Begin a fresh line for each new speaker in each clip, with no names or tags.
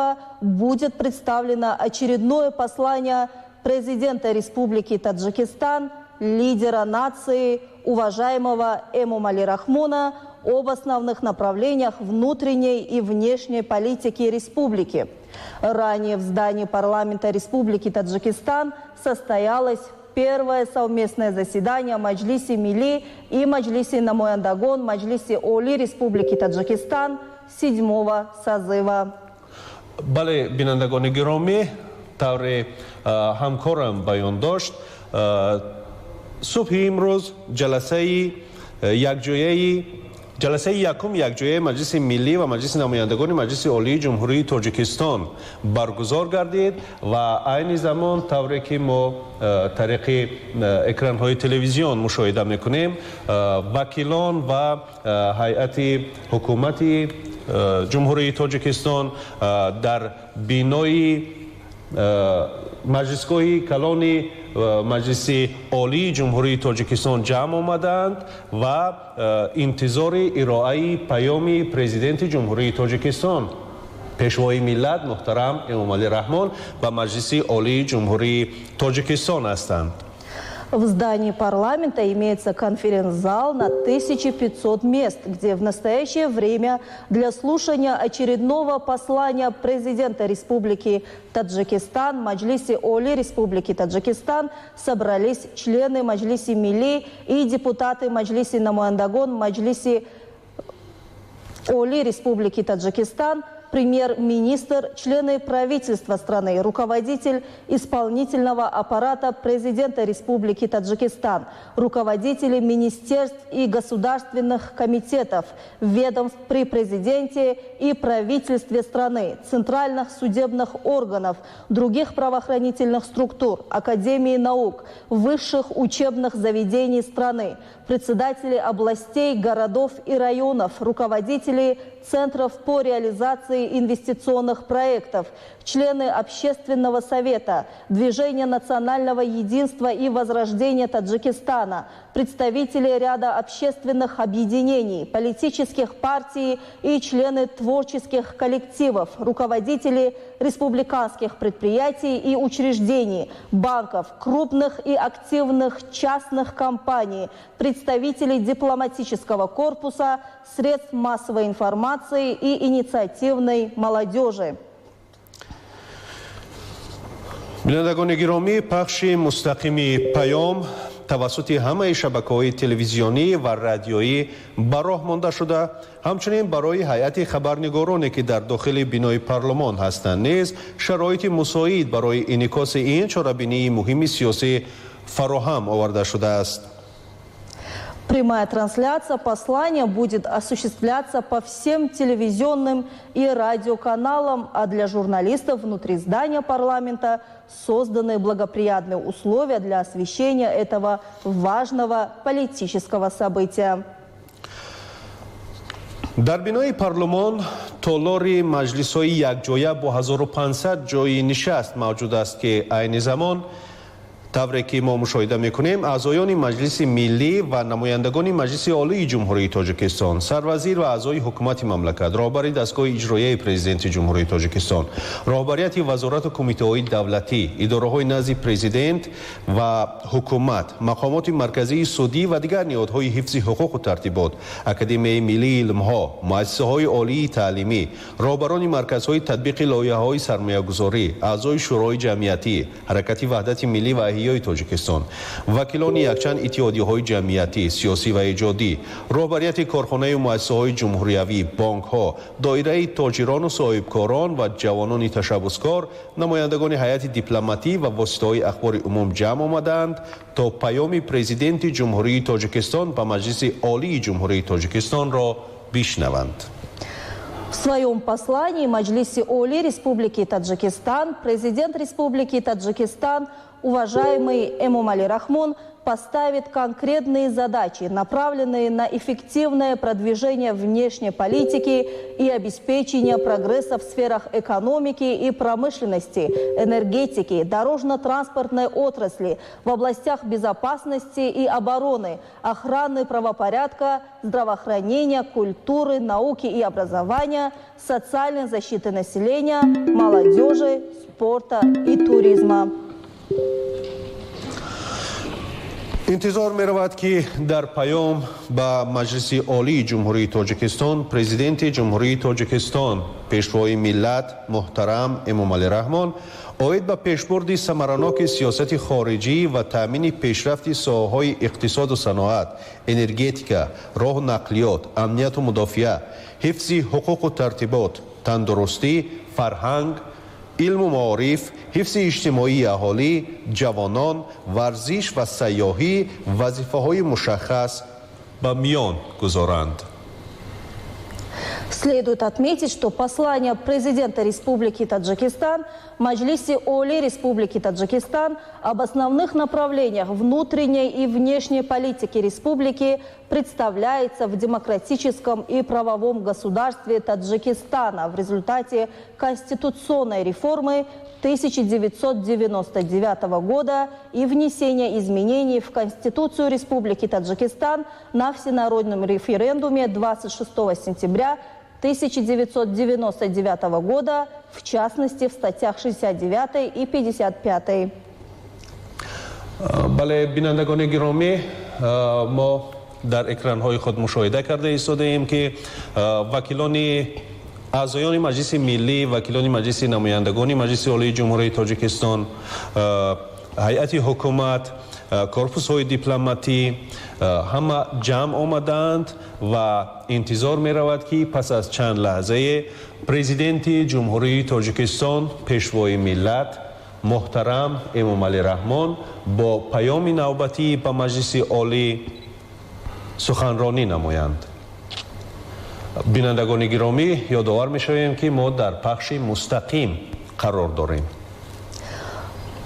этого будет представлено очередное послание президента Республики Таджикистан, лидера нации, уважаемого Эмомали Рахмона, об основных направлениях внутренней и внешней политики республики. Ранее в здании парламента Республики Таджикистан состоялось первое совместное заседание Маджлиси Милли и Маджлиси Намояндагон Маджлиси Оли Республики Таджикистан 7-го созыва.
بله بینندگان گرامی طور همکارم بیان داشت صبح امروز جلسه یکم یکجایی مجلس ملی و مجلس نمایندگان مجلس عالی جمهوری تاجیکستان برگزار گردید و عین زمان طوری که ما طریق اکران های تلویزیون مشاهده میکنیم وکیلان و هیئت حکومت جمهوری تاجیکستان در بینای مجلسگاه کلان مجلس عالی جمهوری تاجیکستان جمع آمدند و انتظار ارائه پیام پرزیدنت جمهوری تاجیکستان پیشوای ملت محترم امامعلی رحمان و مجلس عالی جمهوری تاجیکستان هستند.
В здании парламента имеется конференц-зал на 1500 мест, где в настоящее время для слушания очередного послания президента Республики Таджикистан, Маджлиси Оли Республики Таджикистан собрались члены Маджлиси Милли и депутаты Маджлиси Намояндагон, Маджлиси Оли Республики Таджикистан, премьер-министр, члены правительства страны, руководитель исполнительного аппарата президента Республики Таджикистан, руководители министерств и государственных комитетов, ведомств при президенте и правительстве страны, центральных судебных органов, других правоохранительных структур, академии наук, высших учебных заведений страны, председатели областей, городов и районов, руководители центров по реализации инвестиционных проектов, члены Общественного совета, Движения национального единства и возрождения Таджикистана, представители ряда общественных объединений, политических партий и члены творческих коллективов, руководители республиканских предприятий и учреждений, банков, крупных и активных частных компаний, представители дипломатического корпуса, средств массовой информации и инициативной молодежи.
بینندگان گرامی پخش مستقیم پیام توسط همه شبکه‌های تلویزیونی و رادیویی به راه مانده شده همچنین برای هیئت خبرنگارانی که در داخل بینای پارلمان هستند نیز شرایط مساعد برای انعکاس این چاره‌بینی مهم سیاسی فراهم آورده شده است.
Прямая трансляция послания будет осуществляться по всем телевизионным и радиоканалам, а для журналистов внутри здания парламента созданы благоприятные условия для освещения этого важного политического события.
در بینای پارلمان تالار مجلس‌های یکجایه با 1500 جای نشست موجود است که عین زمان طوری که ما مشاهده میکنیم اعضایان مجلس ملی و نمایندگان مجلس عالی جمهوری تاجیکستان، سروزیر و اعضای حکومت مملکت، رهبر دستگاه اجرایی پرزیدنت جمهوری تاجیکستان، رهبریت وزارت و کمیته‌های دولتی، اداره‌های نزد پرزیدنت و حکومت، مقامات مرکزی سودی و دیگر نهادهای حفظ حقوق و ترتیبات، اکادمی ملی علم‌ها، مؤسسه‌های عالی تعلیمی، رهبران مرکزهای تطبیق لایحه‌های سرمایه‌گذاری، اعضای شورای جمعیتی، حرکت وحدت ملی و احیای تاجیکستان، وکیلان یکچند اتحادیه‌های جمعیتی، سیاسی و ایجادی، رهبریت کارخانه و مؤسسه‌های جمهوریوی، بانک‌ها، دایره تاجران و صاحبکاران و جوانان تشبثکار، نمایندگان هیئت دیپلماتی و واسطه‌های اخبار عموم جمع آمدند تا پیام پرزیدنت جمهوری تاجیکستان و مجلس عالی جمهوری تاجیکستان را بشنوند.
В своем послании Маджлиси Оли Республики Таджикистан президент Республики Таджикистан уважаемый Эмомали Рахмон поставит конкретные задачи, направленные на эффективное продвижение внешней политики и обеспечение прогресса в сферах экономики и промышленности, энергетики, дорожно-транспортной отрасли, в областях безопасности и обороны, охраны правопорядка, здравоохранения, культуры, науки и образования, социальной защиты населения, молодежи, спорта и туризма.
интизор меравад ки дар паём ба маҷлиси олии ҷумҳурии тоҷикистон президенти ҷумҳурии тоҷикистон пешвои миллат муҳтарам эмомалӣ раҳмон оид ба пешбурди самараноки сиёсати хориҷӣ ва таъмини пешрафти соҳаҳои иқтисоду саноат, энергетика, роҳу нақлиёт, амнияту мудофиа, ҳифзи ҳуқуқу тартибот, тандурустӣ, фарҳанг, علم و معارف، حفظ اجتماعی اهالی، جوانان، ورزش و سیاحی وظیفه‌های مشخص به میان گذارند.
Следует отметить, что послание президента Республики Таджикистан Маджлисе Оли Республики Таджикистан об основных направлениях внутренней и внешней политики республики представляется в демократическом и правовом государстве Таджикистана в результате конституционной реформы 1999 года и внесения изменений в Конституцию Республики Таджикистан на всенародном референдуме 26 сентября 1999 года, в частности в статьях 69 и 55.
بله بینندگان گرامی ما در اکران‌های خود مشاهده کرده ایستاده ایم که وکیلان اعضایان مجلس ملی، وکیلان مجلس نمایندگان مجلس عالی جمهوری تاجیکستان، هیئت حکومت، کورپوس های دیپلماتی همه جمع آمدند و انتظار می رود که پس از چند لحظه پرزیدنت جمهوری تاجیکستان پیشوای ملت محترم امامعلی رحمان با پیام نوبتی به مجلس عالی سخنرانی نمایند. بینندگان گرامی یادآور می شویم که ما در پخش مستقیم قرار داریم.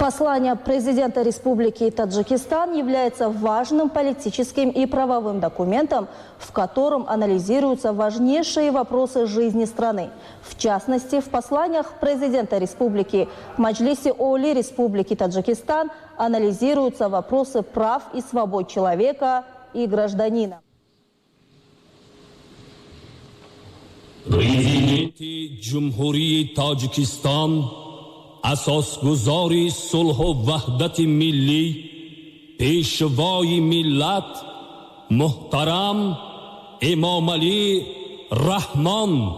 Послание президента Республики Таджикистан является важным политическим и правовым документом, в котором анализируются важнейшие вопросы жизни страны. В частности, в посланиях президента Республики в Маджлисе Оли Республики Таджикистан анализируются вопросы прав и свобод человека и гражданина.
Президент Джумхурии Таджикистан اساسگزاری صلح و وحدت ملی پیشوای ملت محترم امامعلی رحمان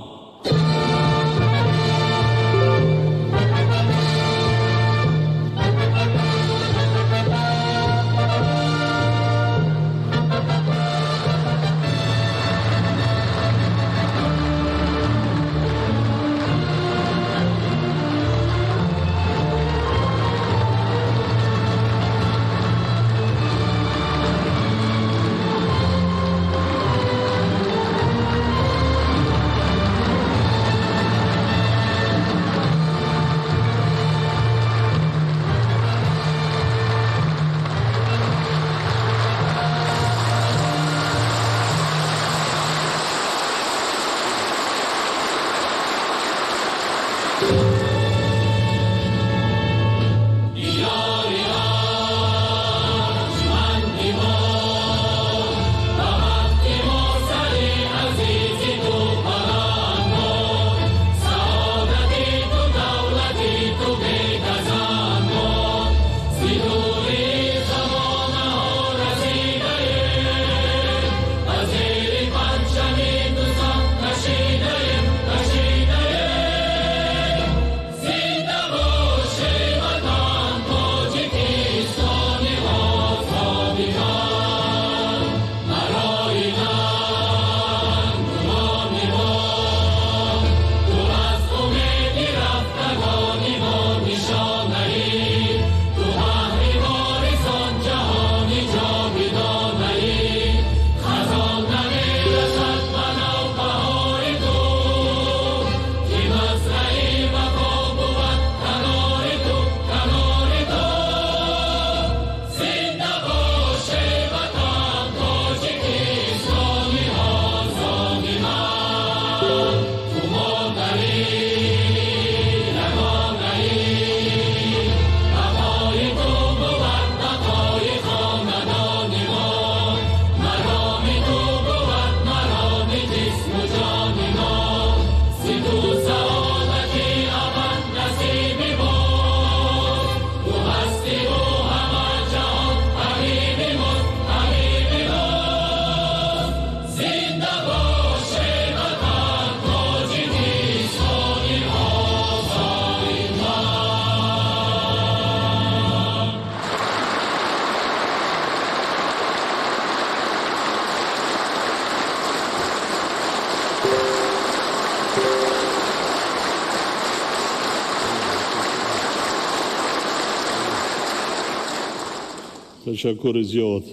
تشکر زیاد.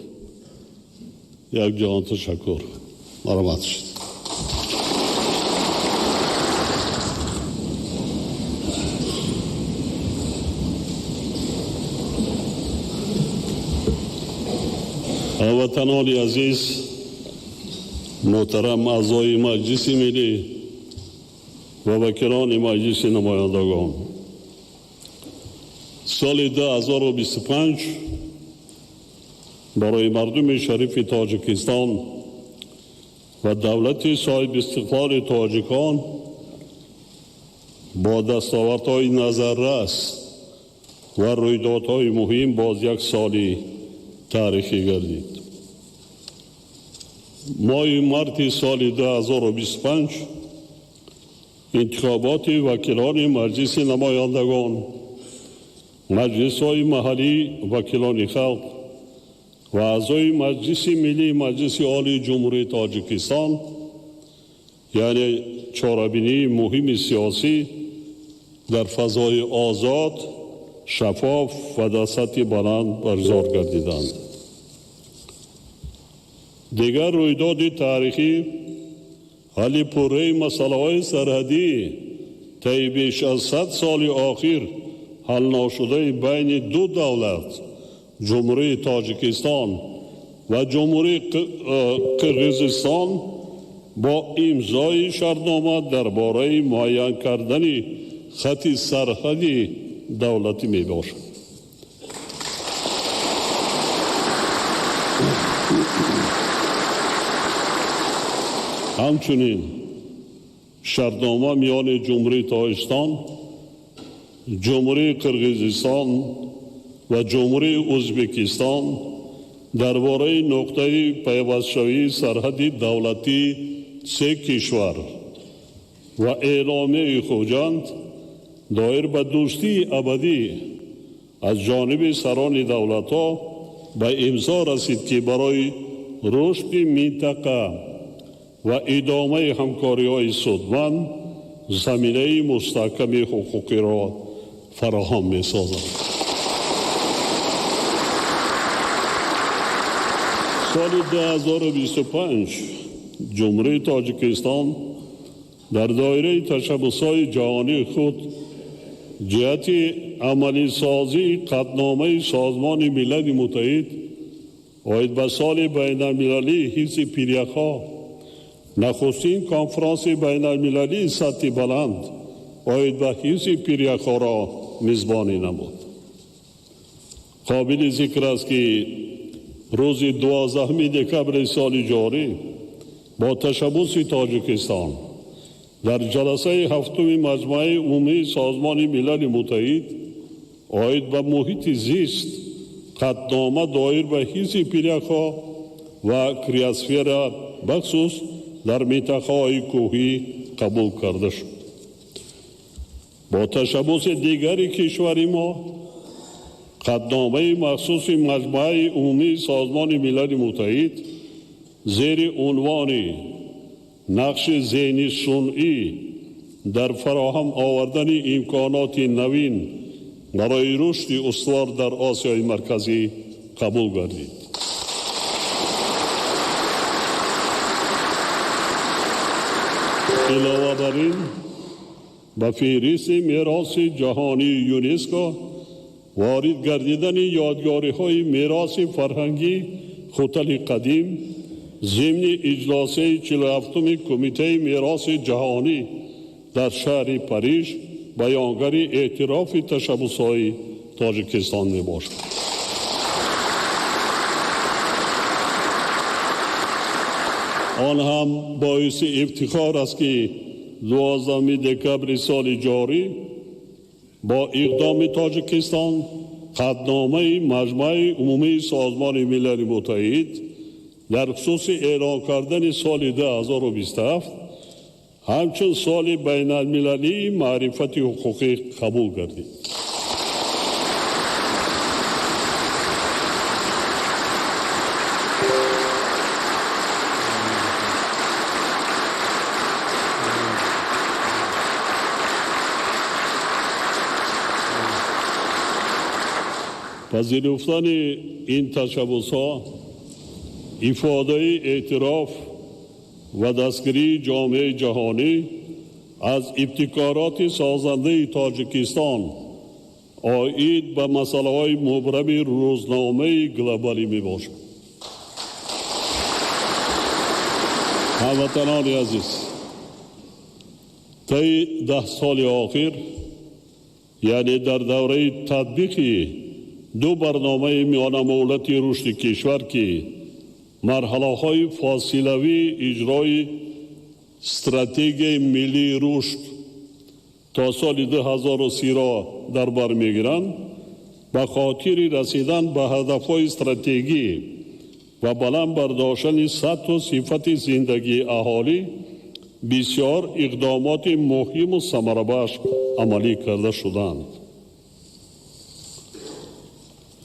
یک جهان تشکر. مرحمت شد. هموطنان عزیز، محترم اعضای مجلس ملی و وکیلان مجلس نمایندگان، سال 2025 برای مردم شریف تاجیکستان و دولت صاحب استقلال تاجیکان با دستاوردهای نظررس و رویدادهای مهم باز یک سال تاریخی گردید. ماه مارس سال 2025 انتخابات وکیلان مجلس نمایندگان، مجلس‌های محلی وکیلان خلق و اعضای مجلس ملی مجلس عالی جمهوری تاجیکستان، یعنی چهاربینی مهم سیاسی در فضای آزاد، شفاف و در سطح بلند برگزار گردیدند. دیگر رویداد تاریخی حل پره مسائل سرحدی طی بیش از 100 سال اخیر حل نشده بین دو دولت، جمهوری تاجیکستان و جمهوری قرقیزستان، با امضای شرطنامه درباره معین کردن خط سرحدی دولتی می باشد. همچنین شرطنامه میان جمهوری تاجیکستان، جمهوری قرقیزستان و جمهوری ازبکستان درباره نقطه پیوستشوی سرحدی دولتی سه کشور و اعلامیه خوجند دایر به دوستی ابدی از جانب سران دولت‌ها به امضا رسید که برای رشد منطقه و ادامه همکاری‌های سودمند زمینه مستحکم حقوقی را فراهم می‌سازد. سال 2025 جمهوری تاجیکستان در دایره تشبس‌های جهانی خود جهت عملی سازی قطعنامه سازمان ملل متحد آید به سال بین المللی حفظ پیریخ‌ها، نخستین کنفرانس بین المللی سطح بلند آید به حفظ پیریخ‌ها را میزبانی نمود. قابل ذکر است که روز 12 دکمبر سال جاری با تشبس تاجیکستان در جلسه هفتم مجمع عمومی سازمان ملل متحد آید به محیط زیست قطعنامه دایر به حفظ پیریخ‌ها و کریاسفر بخصوص در منطقه‌های کوهی قبول کرده شد. با تشبس دیگری کشور ما قطعنامه مخصوص مجمع عمومی سازمان ملل متحد زیر عنوان نقش ذهن صنعی در فراهم آوردن امکانات نوین برای رشد استوار در آسیای مرکزی قبول گردید. علاوه بر این به فهرست میراث جهانی یونسکو وارد گردیدن یادگاری‌های میراث فرهنگی خوتل قدیم ضمن اجلاس 47 کمیته میراث جهانی در شهر پاریس بیانگر اعتراف تشبس‌های تاجیکستان می باشد. آن هم باعث افتخار است که 12 دکمبر سال جاری با اقدام تاجیکستان قطعنامه مجمع عمومی سازمان ملل متحد در خصوص اعلان کردن سال 2027 همچون سال بین المللی معرفت حقوقی قبول گردید. پذیرفتن این تشبس‌ها ifade اعتراف و دستگیری جامعه جهانی از ابتکارات سازنده تاجیکستان آید به مسائل مبرم روزنامه گلوبالی می باشد. هموطنان عزیز، طی 10 سال آخر، یعنی در دوره تطبیق دو برنامه میان مولتی رشد کشور که مرحله های فاصلوی اجرای استراتژی ملی رشد تا سال 2030 را در بر میگیرند، به خاطر رسیدن به هدفهای استراتژی و بلند برداشتن سطح و صفت زندگی اهالی بسیار اقدامات مهم و ثمره بخش عملی کرده شدند.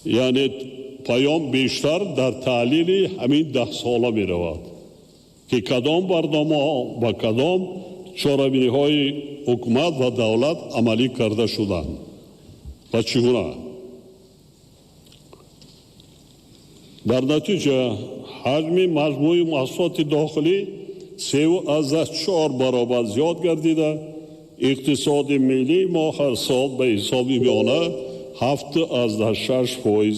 یعنی پیام بیشتر در تحلیل همین 10 ساله می رود که کدام برنامه ها و کدام چاره‌بینی های حکومت و دولت عملی کرده شدند و چگونه. در نتیجه حجم مجموع محصولات داخلی 3.4 برابر زیاد گردیده، اقتصاد ملی ما هر سال به حساب میانه 7.6%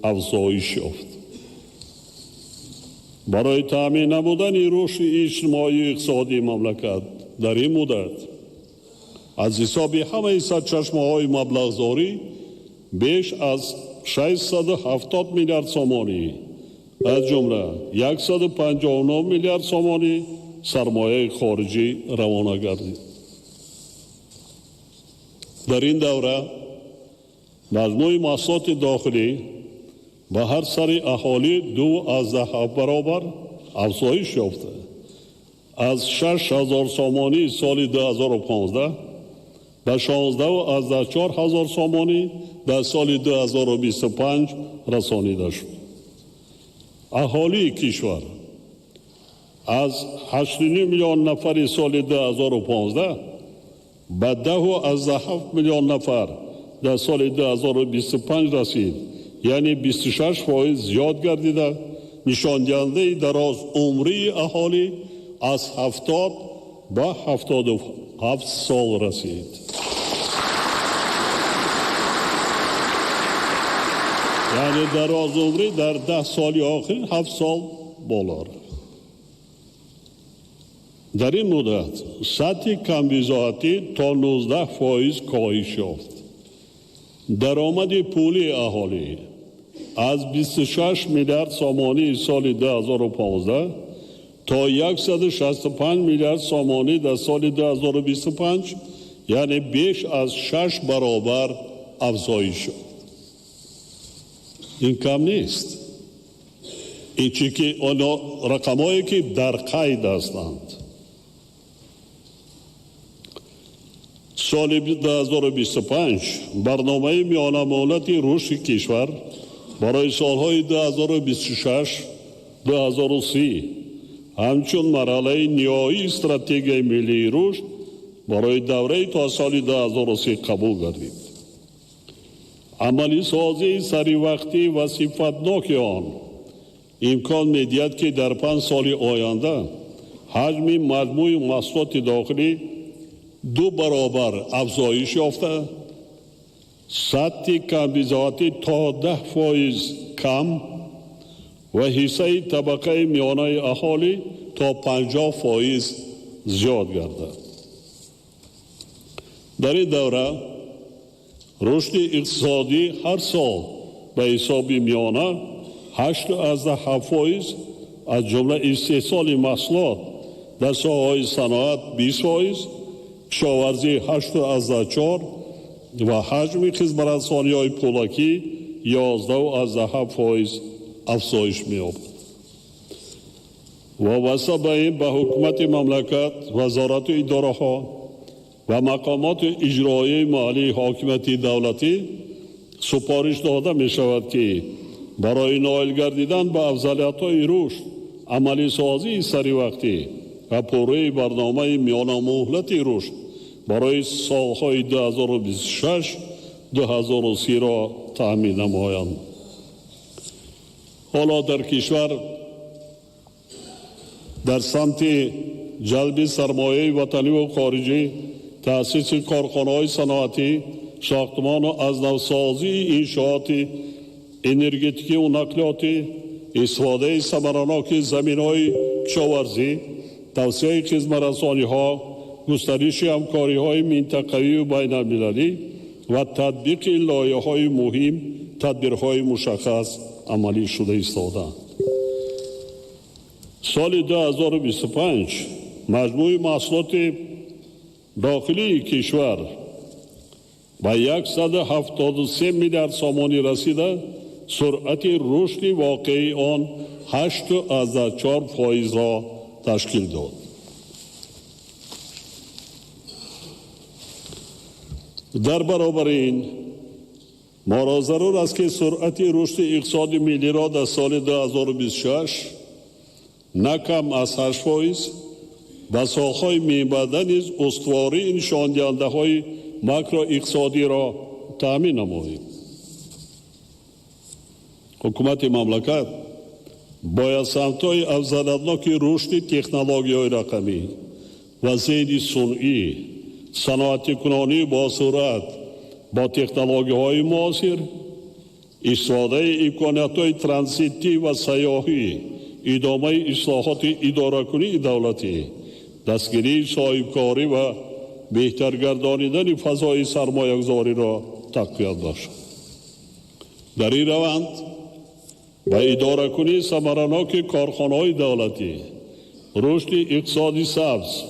افزایش یافت. برای تامین نمودن رشد اجتماعی اقتصادی مملکت در این مدت از حساب همه سرچشمه‌های مبلغ‌زاری بیش از 670 میلیارد سومانی از جمله 159 میلیارد سومانی سرمایه خارجی روانه گردید. در این دوره مجموع محصولات داخلی به هر سر اهالی 2.7 برابر افزایش یافته، از 6,000 سومانی سال 2015 به 16,400 سومانی در سال 2025 رسانیده شد. اهالی کشور از 8.5 میلیون نفر سال 2015 به 10.7 میلیون نفر در سال 2025 رسید، یعنی 26% زیاد گردیده. نشان دهنده دراز عمری اهالی از 70 به 77 سال رسید. یعنی دراز عمری در 10 سال آخر 7 سال بالا رفت. در این مدت سطح کمبیزاتی تا 19% کاهش یافت. درآمد پولی اهالی از 26 میلیارد سومانی سال 2015 تا 165 میلیارد سومانی در سال 2025، یعنی بیش از 6 برابر افزایش شد. این کم نیست. این چی که رقمایی که در قید هستند. سال 2025 برنامه میانه مولتی رشد کشور برای سالهای 2026-2030 همچون مرحله نهایی استراتژی ملی رشد برای دوره تا سال 2030 قبول گردید. عملی سازی سری وقتی و صفتناک آن امکان می‌دهد که در 5 سال آینده حجم مجموع محصولات داخلی 2 برابر افزایش یافته، سطح کمبیزاتی تا 10% کم و حصه طبقه میانه اهالی تا 50% زیاد گردد. در این دوره رشد اقتصادی هر سال به حساب میانه 8.7% از جمله استحصال محصولات در ساحه‌های صنعت 20%، کشاورزی 8.4% و حجم خدمت‌رسانی‌های پولکی 11.7% افزایش می‌یابد. وابسته به این به حکومت مملکت، وزارت و اداره‌ها و مقامات اجرایی محلی حاکمیت دولتی سپارش داده می شود که برای نائل گردیدن به افضلیت‌های رشد، عملی سازی سری وقتی و پروژه برنامه میانه مهلتی رشد برای سالهای 2026 2030 را تأمین نمایند. حالا در کشور در سمت جلب سرمایه وطنی و خارجی، تأسیس کارخانه‌های صنعتی، ساختمان و از نوسازی انشاءات انرژتیکی و نقلیاتی، استفاده ثمرناک زمین‌های کشاورزی، توسعه خدمت‌رسانی‌ها، گسترش همکاری‌های منطقه‌ای و بین‌المللی و تطبیق لایحه‌های مهم، تدبیرهای مشخص عملی شده ایستادند. سال 2025 مجموع محصولات داخلی کشور به 173 میلیارد سامانی رسیده، سرعت رشد واقعی آن 8.4% را تشکیل داد. در برابر این ما را ضرور است که سرعت رشد اقتصاد ملی را در سال 2026 نه کم از 8% و ساخت‌های منبع نیز استواری نشان دهنده‌های ماکرو اقتصادی را تأمین نماییم. حکومت مملکت باید سمت‌های افزایش‌یابی رشد تکنولوژی‌های رقمی و ذهن صنعی، صنعت کنانی با سرعت با تکنولوژی‌های معاصر، استفاده امکانات‌های ترانزیتی و سیاحی، ادامه اصلاحات اداره‌کنی دولتی، دستگیری صاحبکاری و بهتر گردانیدن فضای سرمایه‌گذاری را تقویت باشد. در این روند با اداره‌کنی ثمرناک کارخانه‌های دولتی، رشد اقتصادی سبز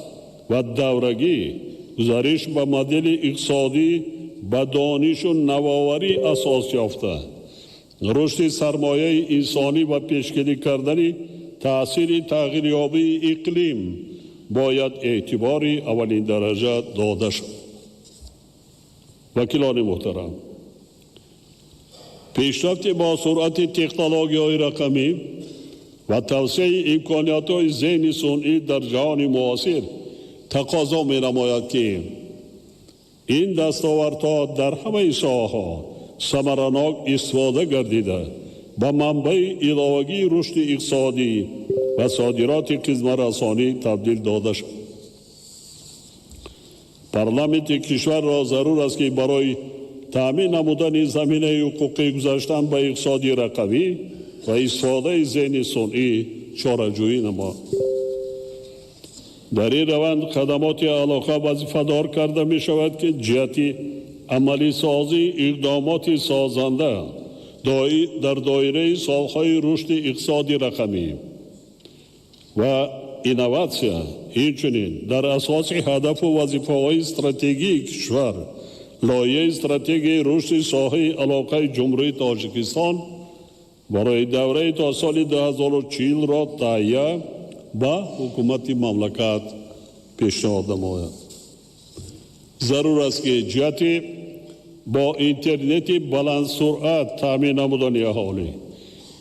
و دورگی، گزارش به مدل اقتصادی با دانش و نوآوری اساس یافته، رشد سرمایه انسانی و پیشگیری کردن تأثیر تغییریابی اقلیم باید اعتباری اولین درجه داده شد. وکیلان محترم، پیشرفت با سرعت تکنولوژی‌های رقمی و توسعه امکانات‌های ذهن صنعی در جهان معاصر تقاضا می‌نماید که این دستاوردها در همه ساحه‌ها ثمرناک استفاده گردیده به منبع علاوه‌ای رشد اقتصادی و صادرات خدمت‌رسانی تبدیل داده شد. پارلمانت کشور را ضرور است که برای تأمین نمودن زمینه حقوقی گذاشتن به اقتصاد رقمی و استفاده ذهن صنعی چاره‌جویی نماید. در این روند خدمات علاقه وظیفه‌دار کرده می شود که جهت عملی سازی اقدامات سازنده در دایره سالهای رشد اقتصادی رقمی و اینوواسیون، همچنین در اساس هدف و وظیفه‌های استراتژیک کشور، لایحه استراتژی رشد ساحه علاقه جمهوری تاجیکستان برای دوره تا سال 2040 را تهیه با حکومت مملکت پیشنهاد نماید. ضرور است که جهت با اینترنت بلند سرعت تامین نمودن اهالی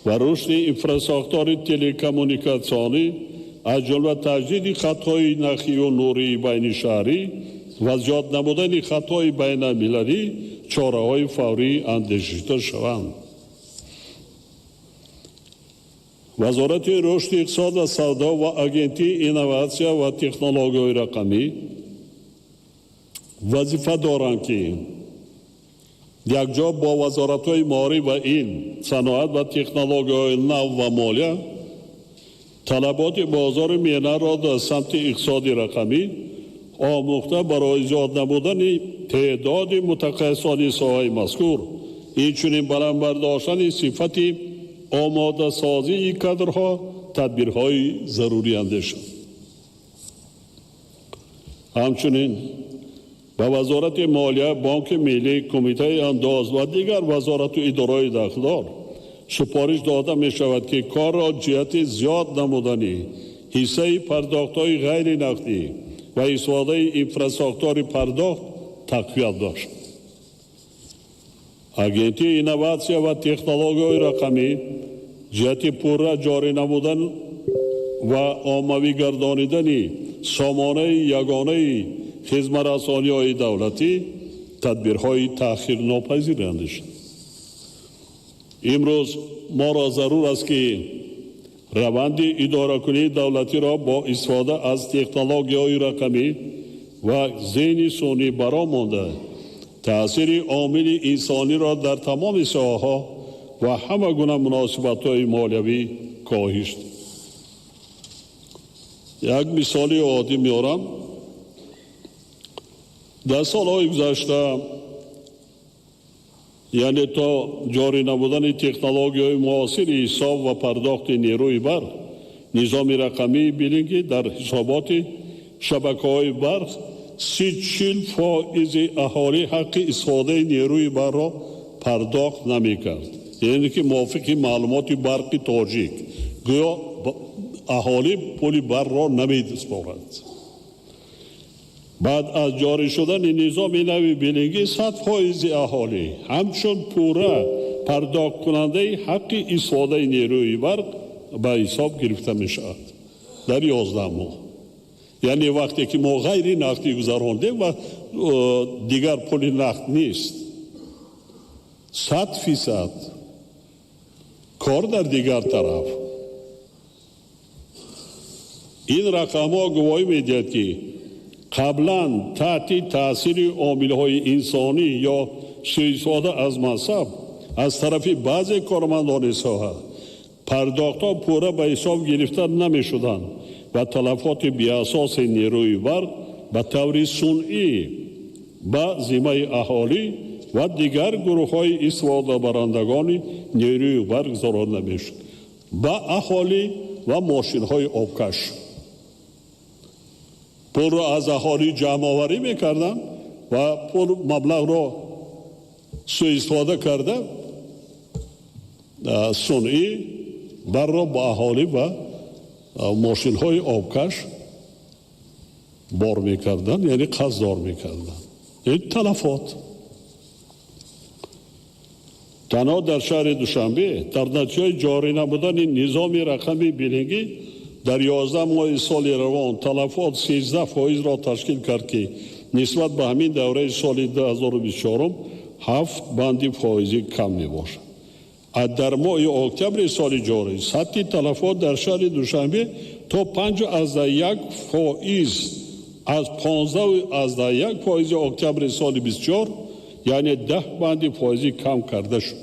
و رشد انفراستراکچور تلکمونیکاسیونی، از جمله تجدید خطهای نخی و نوری بین شهری و زیاد نمودن خطهای بین المللی، چاره‌های فوری اندیشیده شوند. وزارت رشد اقتصاد و سودا و آژانسی اینوواسیون و تکنولوژی رقمی وظیفه دارند که یکجا با وزارت‌های مالی و علم، صنعت و تکنولوژی نو و مالیه طلبات بازار میانه را در سمت اقتصاد رقمی آموخته برای زیاد نمودن تعداد متخصصان ساحه مذکور، همچنین بلند برداشتن صفت آماده سازی کادرها، تدبیرهای ضروری اندیشه. همچنین به وزارت مالیه، بانک ملی، کمیته انداز و دیگر وزارت و اداره‌های داخلدار سپارش داده می شود که کار را جهت زیاد نمودن حصه پرداخت‌های غیر نقدی و استفاده انفراستراکچور پرداخت تقویت داشت. آژانسی اینوواسیون و تکنولوژی رقمی جهت پورا جاری نمودن و عمومی گردانیدن سامانه یگانه خدمت‌رسانی‌های دولتی тадбирҳои таъхирнопазиранд. имрӯз моро зарур аст ки раванди идоракунии давлатиро бо истифода аз технологияҳои рақамӣ ва зеҳни сунъӣ баромонда таъсири омили инсониро дар тамоми соҳаҳо ва ҳама гуна муносибатҳои молиявӣ коҳиш. як мисоли оддӣ меорам. дар солҳои гузашта яъне то ҷорӣ намудани технологияҳои муосири ҳисоб ва пардохти нерӯи барқ, низоми рақамии билингӣ дар ҳисоботи шабакаҳои барқ 30-40% аҳолӣ ҳаққи истифодаи нерӯи барқро пардохт намекард. яъне ки мувофиқи маълумоти барқи тоҷик гӯё аҳолӣ пули барқро намедиспорад. баъд аз ҷорӣ шудани низоми нави билингӣ 100% аҳолӣ ҳамчун пурра пардохткунандаи ҳаққи истифодаи нерӯи барқ ба ҳисоб гирифта мешавад дар 11 моҳ. яъне вақте ки мо ғайри нақдӣ гузарондем ва дигар пули нақд нест, 100% кор дар дигар тараф. ин рақамҳо гувоҳӣ медиҳад ки қаблан таҳти таъсири омилҳои инсонӣ ё суистифода аз мансаб аз тарафи баъзе кормандони соҳа пардохтҳо пурра ба ҳисоб гирифта намешуданд ва талафоти биасоси нерӯи барқ ба таври сунъӣ ба зиммаи аҳолӣ ва дигар гурӯҳҳои истифодабарандагони нерӯи барқ гузаронида мешуд, ба аҳолӣ ва мошинҳои обкаш. пулро аз аҳолӣ ҷамъоварӣ мекарданд ва пул маблағро суистифода карда сунъӣ барро ба аҳолӣ ва мошинҳои обкаш бор мекарданд, яъне қарздор мекарданд. ин талафот. танҳо дар шаҳри душанбе дар натиҷаи ҷорӣ намудани низоми рақами билингӣ дар 11 моҳи соли равон талафот 13% ташкил кард ки нисбат ба ҳамин давраи соли 2024 7 банди фоизӣ кам мебошад. дар моҳи октябри соли ҷорӣ сатҳи талафот дар шаҳри душанбе то 5.1% аз 15.1% октябри соли 24 яъне 10 банди фоизӣ кам карда шуд.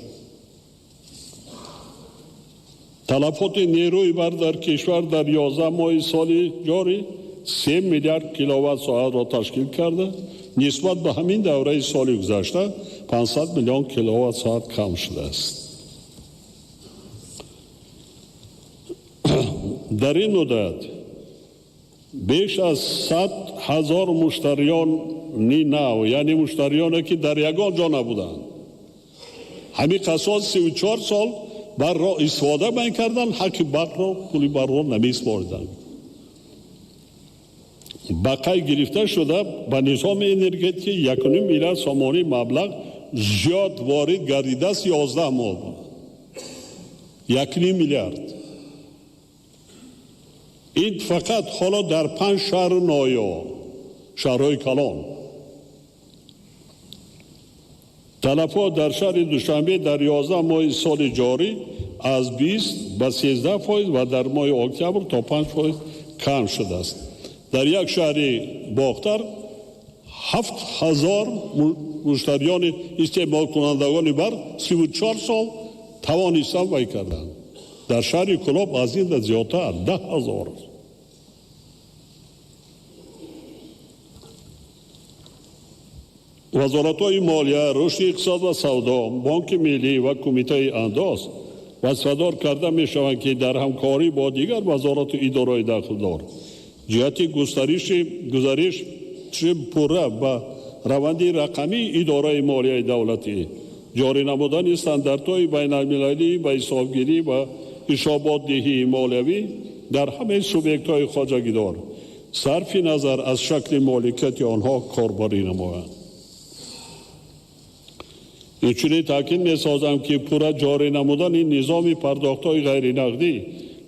талафоти нерӯи барқ дар кишвар дар 11 моҳи соли ҷорӣ 3 миллиард киловатт-соатро ташкил карда нисбат ба ҳамин давраи соли гузашта 500 миллион киловатт-соат кам шудааст. дар ин муддат беш аз 100,000 муштариёни нав, яъне муштариёне ки дар ягон ҷо набуданд, ҳамин қасос 34 сол барро истифода мекарданд, ҳаққи барқро пули барро намеспориданд. ба қайд гирифта шуда ба низоми энергетикӣ 1 миллиард сомонӣ маблағ зиёд ворид гардидааст. 11 моҳ буд 1 миллиард. ин фақат ҳоло дар 5 шаҳру ноё, шаҳрҳои калон. талафот дар шаҳри душанбе дар 11 моҳи соли ҷорӣ аз 20 ба 13% ва дар моҳи октябр то 5% кам шудааст. дар як шаҳри бохтар 7,000 муштариёни истеъмолкунандагони барқ 34 сол тавонистанд вай карданд. дар шаҳри Кӯлоб аз ин да зиёдтар 10,000. вазоратҳои молия, рушди иқтисод ва савдо, бонки миллӣ ва кумитаи андоз вазифадор карда мешаванд ки дар ҳамкорӣ бо дигар вазорату идораҳои дахлдор ҷиҳати гузариш пурра ба раванди рақамии идораи молияи давлатӣ, ҷорӣ намудани стандартҳои байналмилалӣ ба ҳисобгирӣ ва ҳисоботдиҳии молиявӣ дар ҳамаи субъектҳои хоҷагидор сарфи назар аз шакли моликияти онҳо корбарӣ намоянд. инчунин таъкид месозам ки пурра ҷорӣ намудани низоми пардохтҳои ғайринақдӣ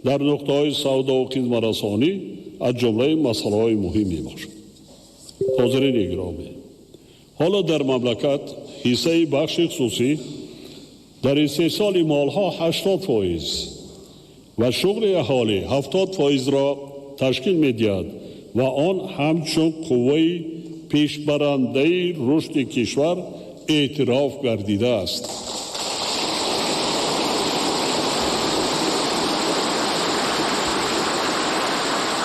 дар нуқтаҳои савдову хизматрасонӣ аз ҷумлаи масъалаҳои муҳим мебошад. ҳозирини гиромӣ, حالا در مملکت حصه بخش خصوصی در این 3 سال مالها 80% و شغل اهالی 70% را تشکیل می‌دهد و آن همچون قوه پیشبرنده رشد کشور اعتراف گردیده است.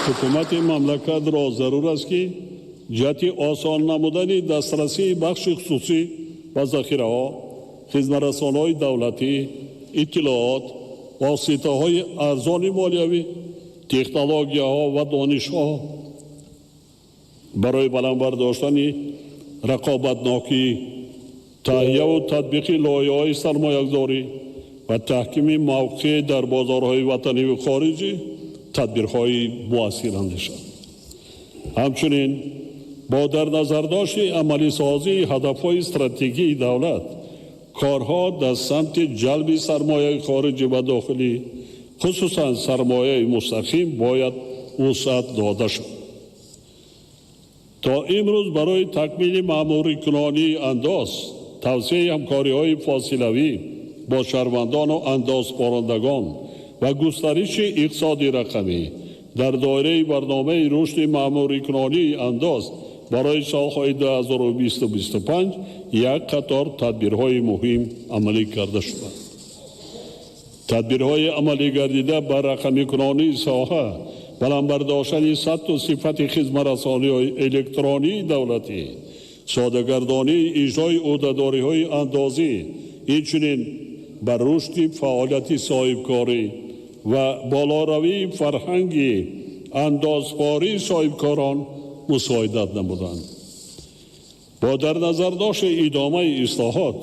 حکومت مملکت را ضرور است که جهت آسان نمودن دسترسی بخش خصوصی و ذخیره‌ها، خدمت‌رسان‌های دولتی، اطلاعات، واسطه‌های ارزان مالیوی، تکنولوژی‌ها و دانش‌ها برای بلند برداشتن رقابتناکی، تهیه و تطبیق لایحه‌های سرمایه‌گذاری و تحکیم موقع در بازارهای وطنی و خارجی تدبیرهای مؤثر اندیشد. همچنین با در نظر داشت عملی سازی هدفهای استراتژیک دولت، کارها در سمت جلب سرمایه خارجی و داخلی، خصوصا سرمایه مستقیم، باید وسعت داده شد. تا امروز برای تکمیل مأموری کنانی انداز، توسعه همکاری‌های فاصله‌ای با شهروندان و اندازپارندگان و گسترش اقتصادی رقمی در دایره برنامه رشد مأموری کنانی انداز برای سالهای 2020-2025 یک قطار تدبیرهای مهم عملی کرده شده. تدبیرهای عملی گردیده بر رقمی کنانی ساحه، بلند برداشتن سطح و صفت خدمت‌رسانی الکترونی دولتی، ساده‌گردانی اجرای عهده‌داری‌های اندازی، اینچنین بر رشد فعالیت صاحبکاری و بالاروی فرهنگی اندازباری صاحبکاران مساعدت نمودند. با در نظر داشت ادامه اصلاحات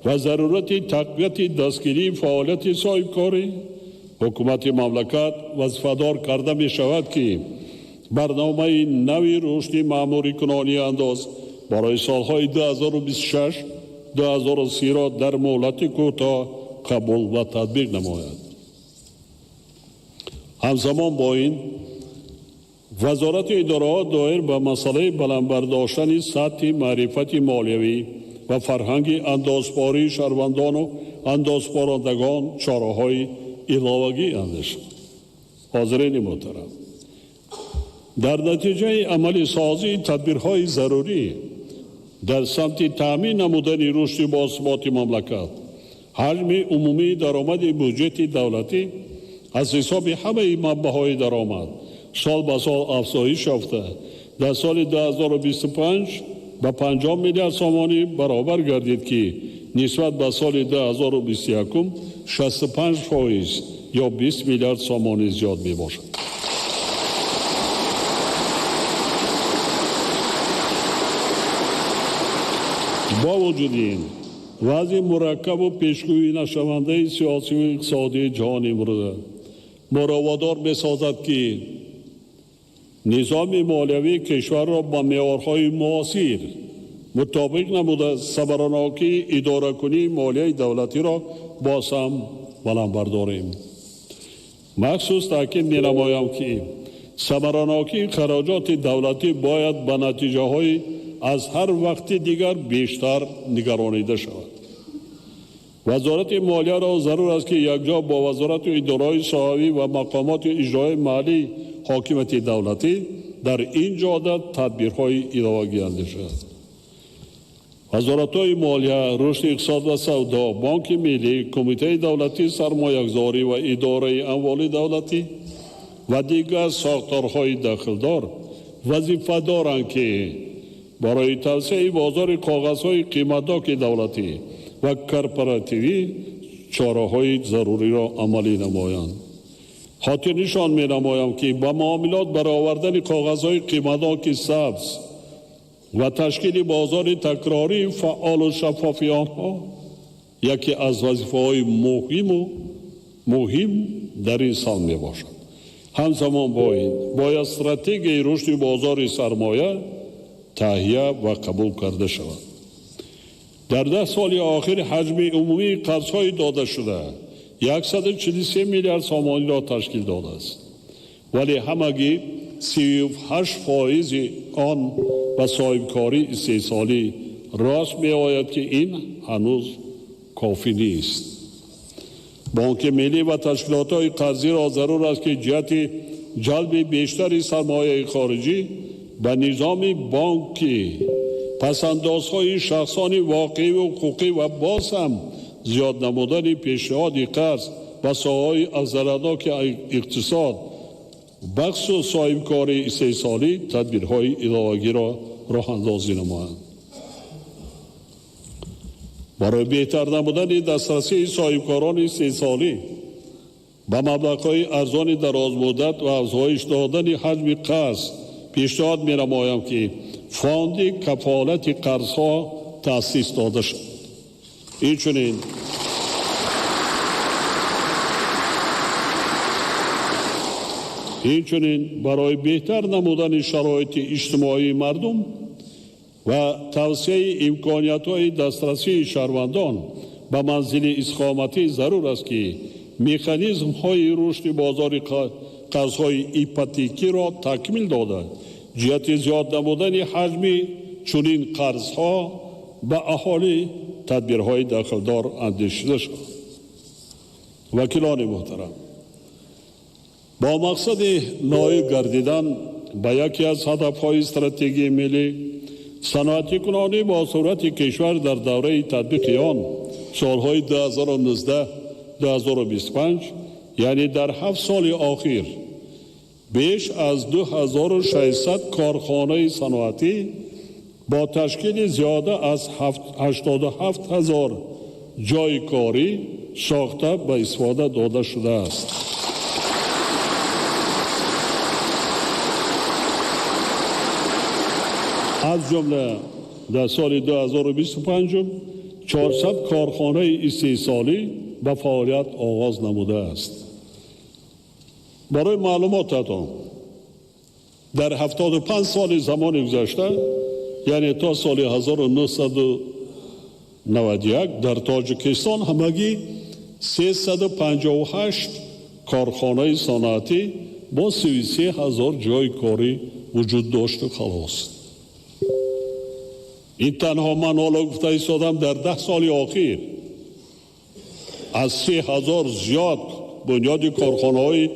و ضرورت تقویت دستگیری فعالیت صاحبکاری، حکومت مملکت وظیفه‌دار کرده می شود که برنامه نوی رشد مأموری کنانی انداز برای سالهای 2026-2030 را در مهلت کوتاه قبول و تطبیق نماید. همزمان با این وزارت ادارات دایر به مسئله بلند برداشتن سطح معرفت مالیوی و فرهنگ اندازباری شهروندان و اندازبارندگان چاره‌های علاوه‌ای اندیشد. حاضرین محترم، در نتیجه عملی سازی تدبیرهای ضروری در سمت تامین نمودن رشد باثبات مملکت، حجم عمومی درآمد بودجه دولتی از حساب همه منبع‌های درآمد سال به سال افزایش یافته در سال 2025 به 50 میلیارد سامانی برابر گردید که نسبت به سال 2021 65% یا 20 میلیارد سامانی زیاد می باشد. با وجود این وضع مرکب و پیشگویی نشونده سیاسی و اقتصادی جهان امروز ما را وادار می‌سازد که نظام مالیوی کشور را با معیارهای معاصر مطابق نموده صبراناکی اداره کنی مالیه دولتی را باز هم بلند برداریم. مخصوص تاکید می‌نمایم که صبراناکی خراجات دولتی باید به نتیجه های از هر وقت دیگر بیشتر نگرانیده شود. وزارت مالیه را ضرور است که یکجا با وزارت ادارات صحابی و مقامات اجرایی محلی حاکمیت دولتی در این جهت تدبیرهای علاوه‌ای اندیشد. وزارت‌های مالیه، رشد اقتصاد و سودا، بانک ملی، کمیته دولتی سرمایه‌گذاری و اداره اموال دولتی و دیگر ساختارهای داخلدار وظیفه دارند که برای توسعه بازار کاغذهای قیمتناک دولتی و کارپوراتیوی چاره‌های ضروری را عملی نمایند. خاطر نشان می‌نمایم که با معاملات برآوردن کاغذهای قیمتناک سبز و تشکیل بازار تکراری فعال و شفاف آنها یکی از وظیفه‌های مهم در این سال میباشد. همزمان باید استراتژی رشد بازار سرمایه تهیه و قبول کرده شود. در 10 سال آخر حجم عمومی قرض‌های داده شده 143 میلیارد سامانی را تشکیل داده است، ولی همگی 38% آن به صاحبکاری استحصالی راست می‌آید که این هنوز کافی نیست. بانک ملی و تشکیلات‌های قرضی را ضرور است که جهت جلب بیشتر سرمایه خارجی به نظام بانکی پس‌اندازهای شخصانی واقعی و حقوقی و باز هم زیاد نمودن پیشنهاد قرض و ساحه‌های عرضه‌ناک اقتصاد بخش و صاحبکاری 3 سالی تدبیرهای علاوه‌ای را راه اندازی نمایند. برای بهتر نمودن دسترسی صاحبکاران 3 سالی به مبلغ‌های ارزان دراز مدت و افزایش دادن حجم قرض پیشنهاد می‌نمایم که فاند کفالت قرض‌ها تأسیس داده شد. اینچنین برای بهتر نمودن شرایط اجتماعی مردم و توسعه امکانیت‌های دسترسی شهروندان به منزل استقامتی ضرور است که مکانیزم‌های رشد بازار قرض‌های ایپوتیکی را تکمیل داده جهت زیاد نمودن حجم چنین قرض‌ها به اهالی تدبیرهای داخلدار اندیشیده شد. وکیلان محترم، با مقصد نائل گردیدن به یکی از هدف‌های استراتژی ملی صنعتی کنانی با صورت کشور در دوره تطبیق آن سالهای 2019-2025 یعنی در 7 سال اخیر بیش از 2600 کارخانه صنعتی با تشکیل زیاده از 87,000 جای کاری ساخته به استفاده داده شده است. از جمله در سال 2025 400 کارخانه استحصالی به فعالیت آغاز نموده است. برای معلوماتتان در 75 سال زمان گذشته یعنی تا سال 1991 در تاجیکستان همگی 358 کارخانه صنعتی با 33,000 جای کاری وجود داشت و خلاص. این تنها من حالا گفته ایستادم در 10 سال اخیر از 3,000 زیاد بنیاد کارخانه های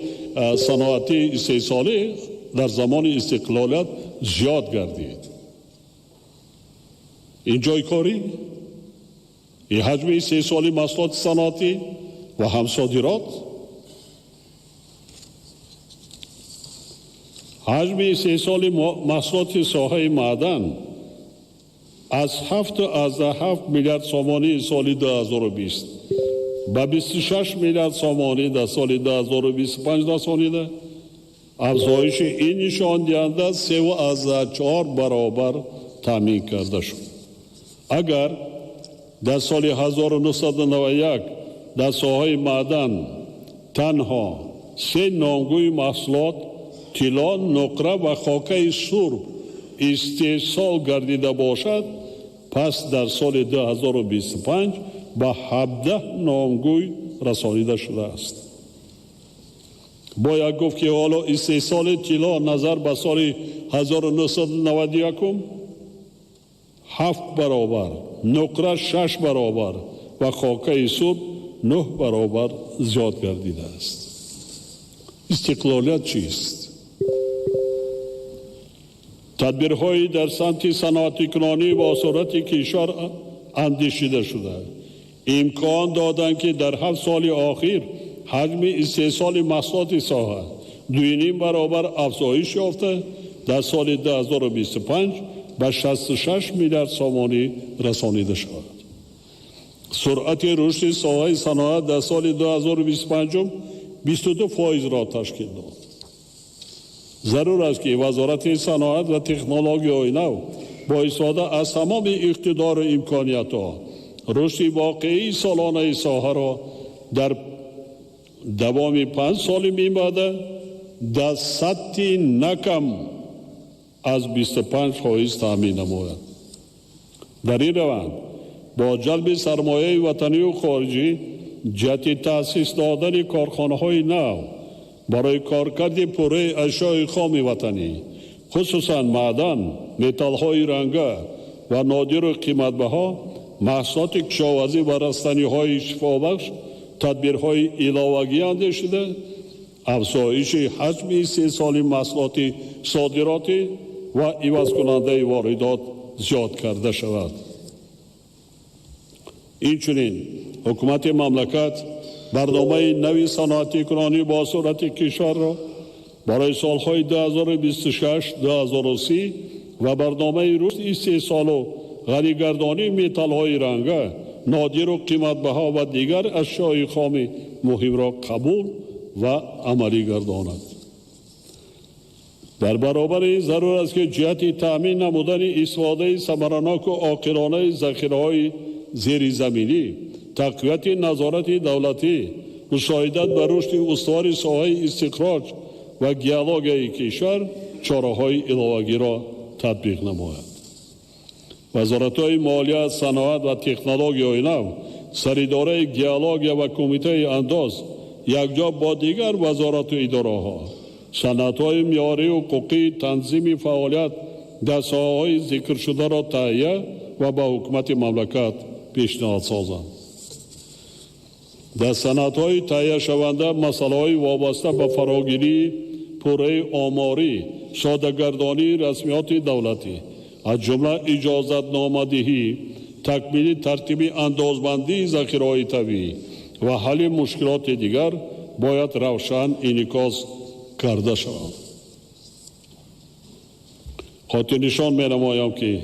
صنعتی استحصالی در زمان استقلالیت زیاد گردید. این جای کاری، این حجم استحصالی محصولات صنعتی و همصادرات، حجم استحصالی محصولات ساحه معدن از 7 میلیارد سومانی سال 2020 به 26 میلیارد سومانی در سال 2025 رسانیده. افزایش این نشان دهنده 3.4 برابر تامین کرده شد. اگر در سال 1991 در ساحه معدن تنها 3 نامگوی محصولات طلا، نقره و خاکه سرب استحصال گردیده باشد، پس در سال 2025 به 17 نامگوی رسانیده شده است. باید گفت که حالا استحصال طلا نظر به سال 1991 7 برابر، نقره 6 برابر و خاکه سرب 9 برابر زیاد گردیده است. استقلالیت چیست؟ تدبیرهایی در سمت صنعتی کنانی با صورت کشور اندیشیده شده امکان دادند که در 7 سال اخیر حجم استحصال محصولات ساحه 2.5 برابر افزایش یافته در سال 2025 به 66 میلیارد سومانی رسانیده شد. سرعت رشد ساحه صنعت در سال 2025 22% را تشکیل داد. ضرور است که وزارت صنعت و تکنولوژی نو با استفاده از تمام اقتدار و امکانیت‌ها رشد واقعی سالانه ساحه را در دوام 5 سال می‌باید در سطحی نکم از 25% تامین نماید. در این روند با جلب سرمایه وطنی و خارجی جهت تأسیس دادن کارخانه‌های نو برای کارکرد پوره اشیاء خام وطنی خصوصا معدن، متال‌های رنگه و نادر و قیمت‌بها، محصولات کشاورزی و رستنی‌های شفابخش، تدبیرهای علاوه‌ای اندیشیده، افزایش حجم استحصال محصولات صادراتی و عوض کننده واردات زیاد کرده شود. اینچنین حکومت مملکت برنامه نوی صنعتی کنانی با صورت کشور را برای سالهای 2026-2030 و برنامه رشد استحصال و غنی‌گردانی متال‌های رنگه، نادر و قیمت‌بها و دیگر اشیاء خام مهم را قبول و عملی گرداند. در برابر این ضرور است که جهت تأمین نمودن استفاده ثمرناک و عاقلانه ذخیره‌های زیرزمینی، تقویت نظارت دولتی، مساعدت بر رشد استوار ساحه استخراج و گیالاگی کشور چاره‌های علاوه‌ای را تطبیق نماید. وزارت‌های مالیات، صنعت و تکنولوژی نو، سریداره گیالاگ و کمیته انداز یکجا با دیگر وزارت و اداره‌ها، صنعت‌های معیاری و حقوقی تنظیم فعالیت در ساحه‌های ذکر شده را تهیه و به حکومت مملکت پیشنهاد سازند. در صنعت‌های تهیه شونده مسائل وابسته به فراگیری پوره آماری، ساده‌گردانی رسمیات دولتی، از جمله اجازت نامه‌دهی، تکمیل ترتیب اندازبندی ذخیره‌های طبیعی و حل مشکلات دیگر باید روشن انعکاس کرده شود. خاطر نشان می‌نمایم که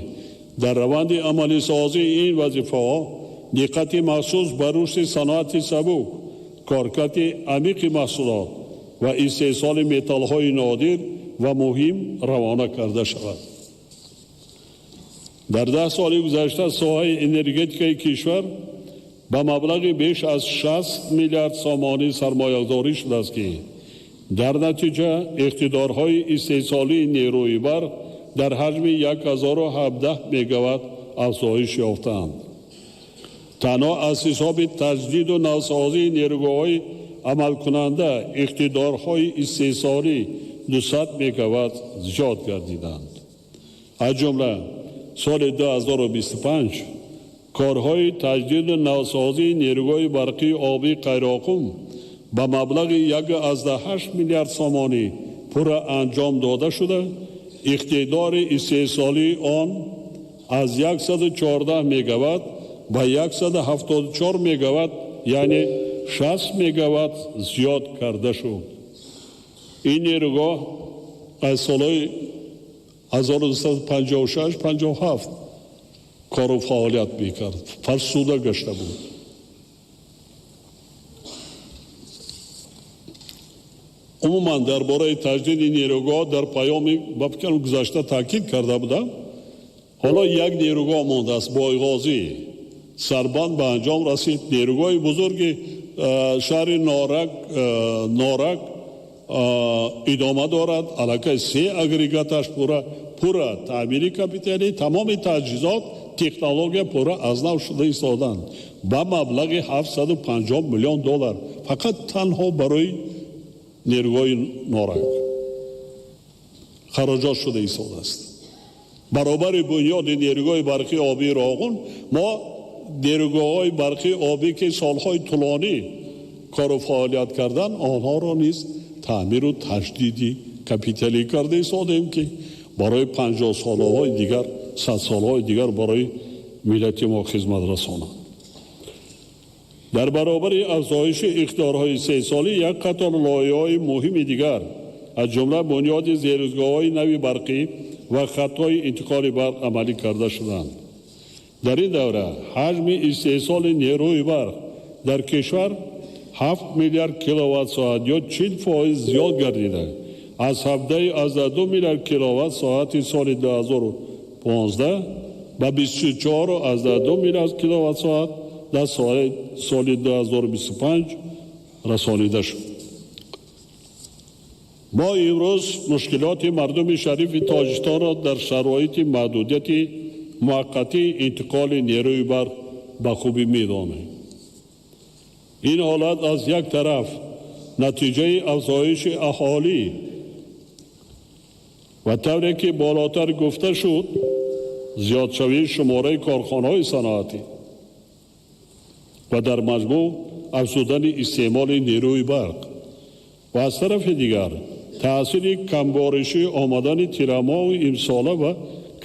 در روند عملی سازی این وظیفه‌ها دقت مخصوص بر رشد صنعت سبک، کارکرد عمیق محصولات و استحصال متال‌های نادر و مهم روانه کرده شود. در 10 سال گذشته ساحه انرژتیک کشور با مبلغ بیش از 60 میلیارد سامانی سرمایه‌گذاری شده است که در نتیجه اقتدارهای استحصالی نیروی برق در حجم 1017 مگاوات افزایش یافتند. تنها از حساب تجدید و نوسازی نیروگاه‌های عمل کننده اقتدارهای استحصالی 200 مگاوات زیاد گردیدند. از جمله سال 2025 کارهای تجدید و نوسازی نیروگاه برقی آبی قیراقم با مبلغ 1.8 میلیارد سامانی پورا انجام داده شده. اقتدار استحصالی آن از 114 مگاوات به 174 مگاوات یعنی 60 مگاوات زیاد کرده شد. این نیروگاه از سال 1956-57 کار و فعالیت میکرد، فرسوده گشته بود. عموما درباره تجدید نیروگاه در پیام بفکر گذشته تاکید کرده بودم. حالا یک نیروگاه مانده است، بایغازی سربند به انجام رسید. نیروگاه بزرگ شهر نارک ادامه دارد. علاقه 3 اگریگاتش پورا تعمیری کپیتالی، تمام تجهیزات تکنولوژی پورا از نو شده ایستادند با مبلغ 750 میلیون دلار فقط تنها برای نیروگاه نارک خراجات شده ایستاده است. برابر بنیاد نیروگاه برقی آبی راغون ما نیروگاه‌های برقی آبی که سالهای طولانی کار و فعالیت کردن آنها را نیز تعمیر و تجدیدی کپیتالی کرده ایستادیم که برای 50 سالهای دیگر 100 سالهای دیگر برای ملت ما خدمت رسانند. در برابر افزایش اقتدارهای استحصالی یک قطار لایه‌های مهم دیگر از جمله بنیاد زیرساخت‌های نوی برقی و خط‌های انتقال برق عملی کرده شدند. در این دوره حجم استحصال نیروی برق در کشور 7 میلیارد کیلووات ساعت یا 40% زیاد گردیده. از 17.2 میلیارد کیلووات ساعت سال 2015 به 24.2 میلیارد کیلووات ساعت در سال 2025 رسانیده شد. ما امروز مشکلات مردم شریف تاجیکستان را در شرایط محدودیت موقتی انتقال نیروی برق به خوبی می‌دانیم. این حالت از یک طرف نتیجه افزایش اهالی و طوری که بالاتر گفته شد زیادشوی شماره کارخانه‌های صنعتی و در مجموع افزودن استعمال نیروی برق و از طرف دیگر تأثیر کمبارشی آمدن تیرماه امساله و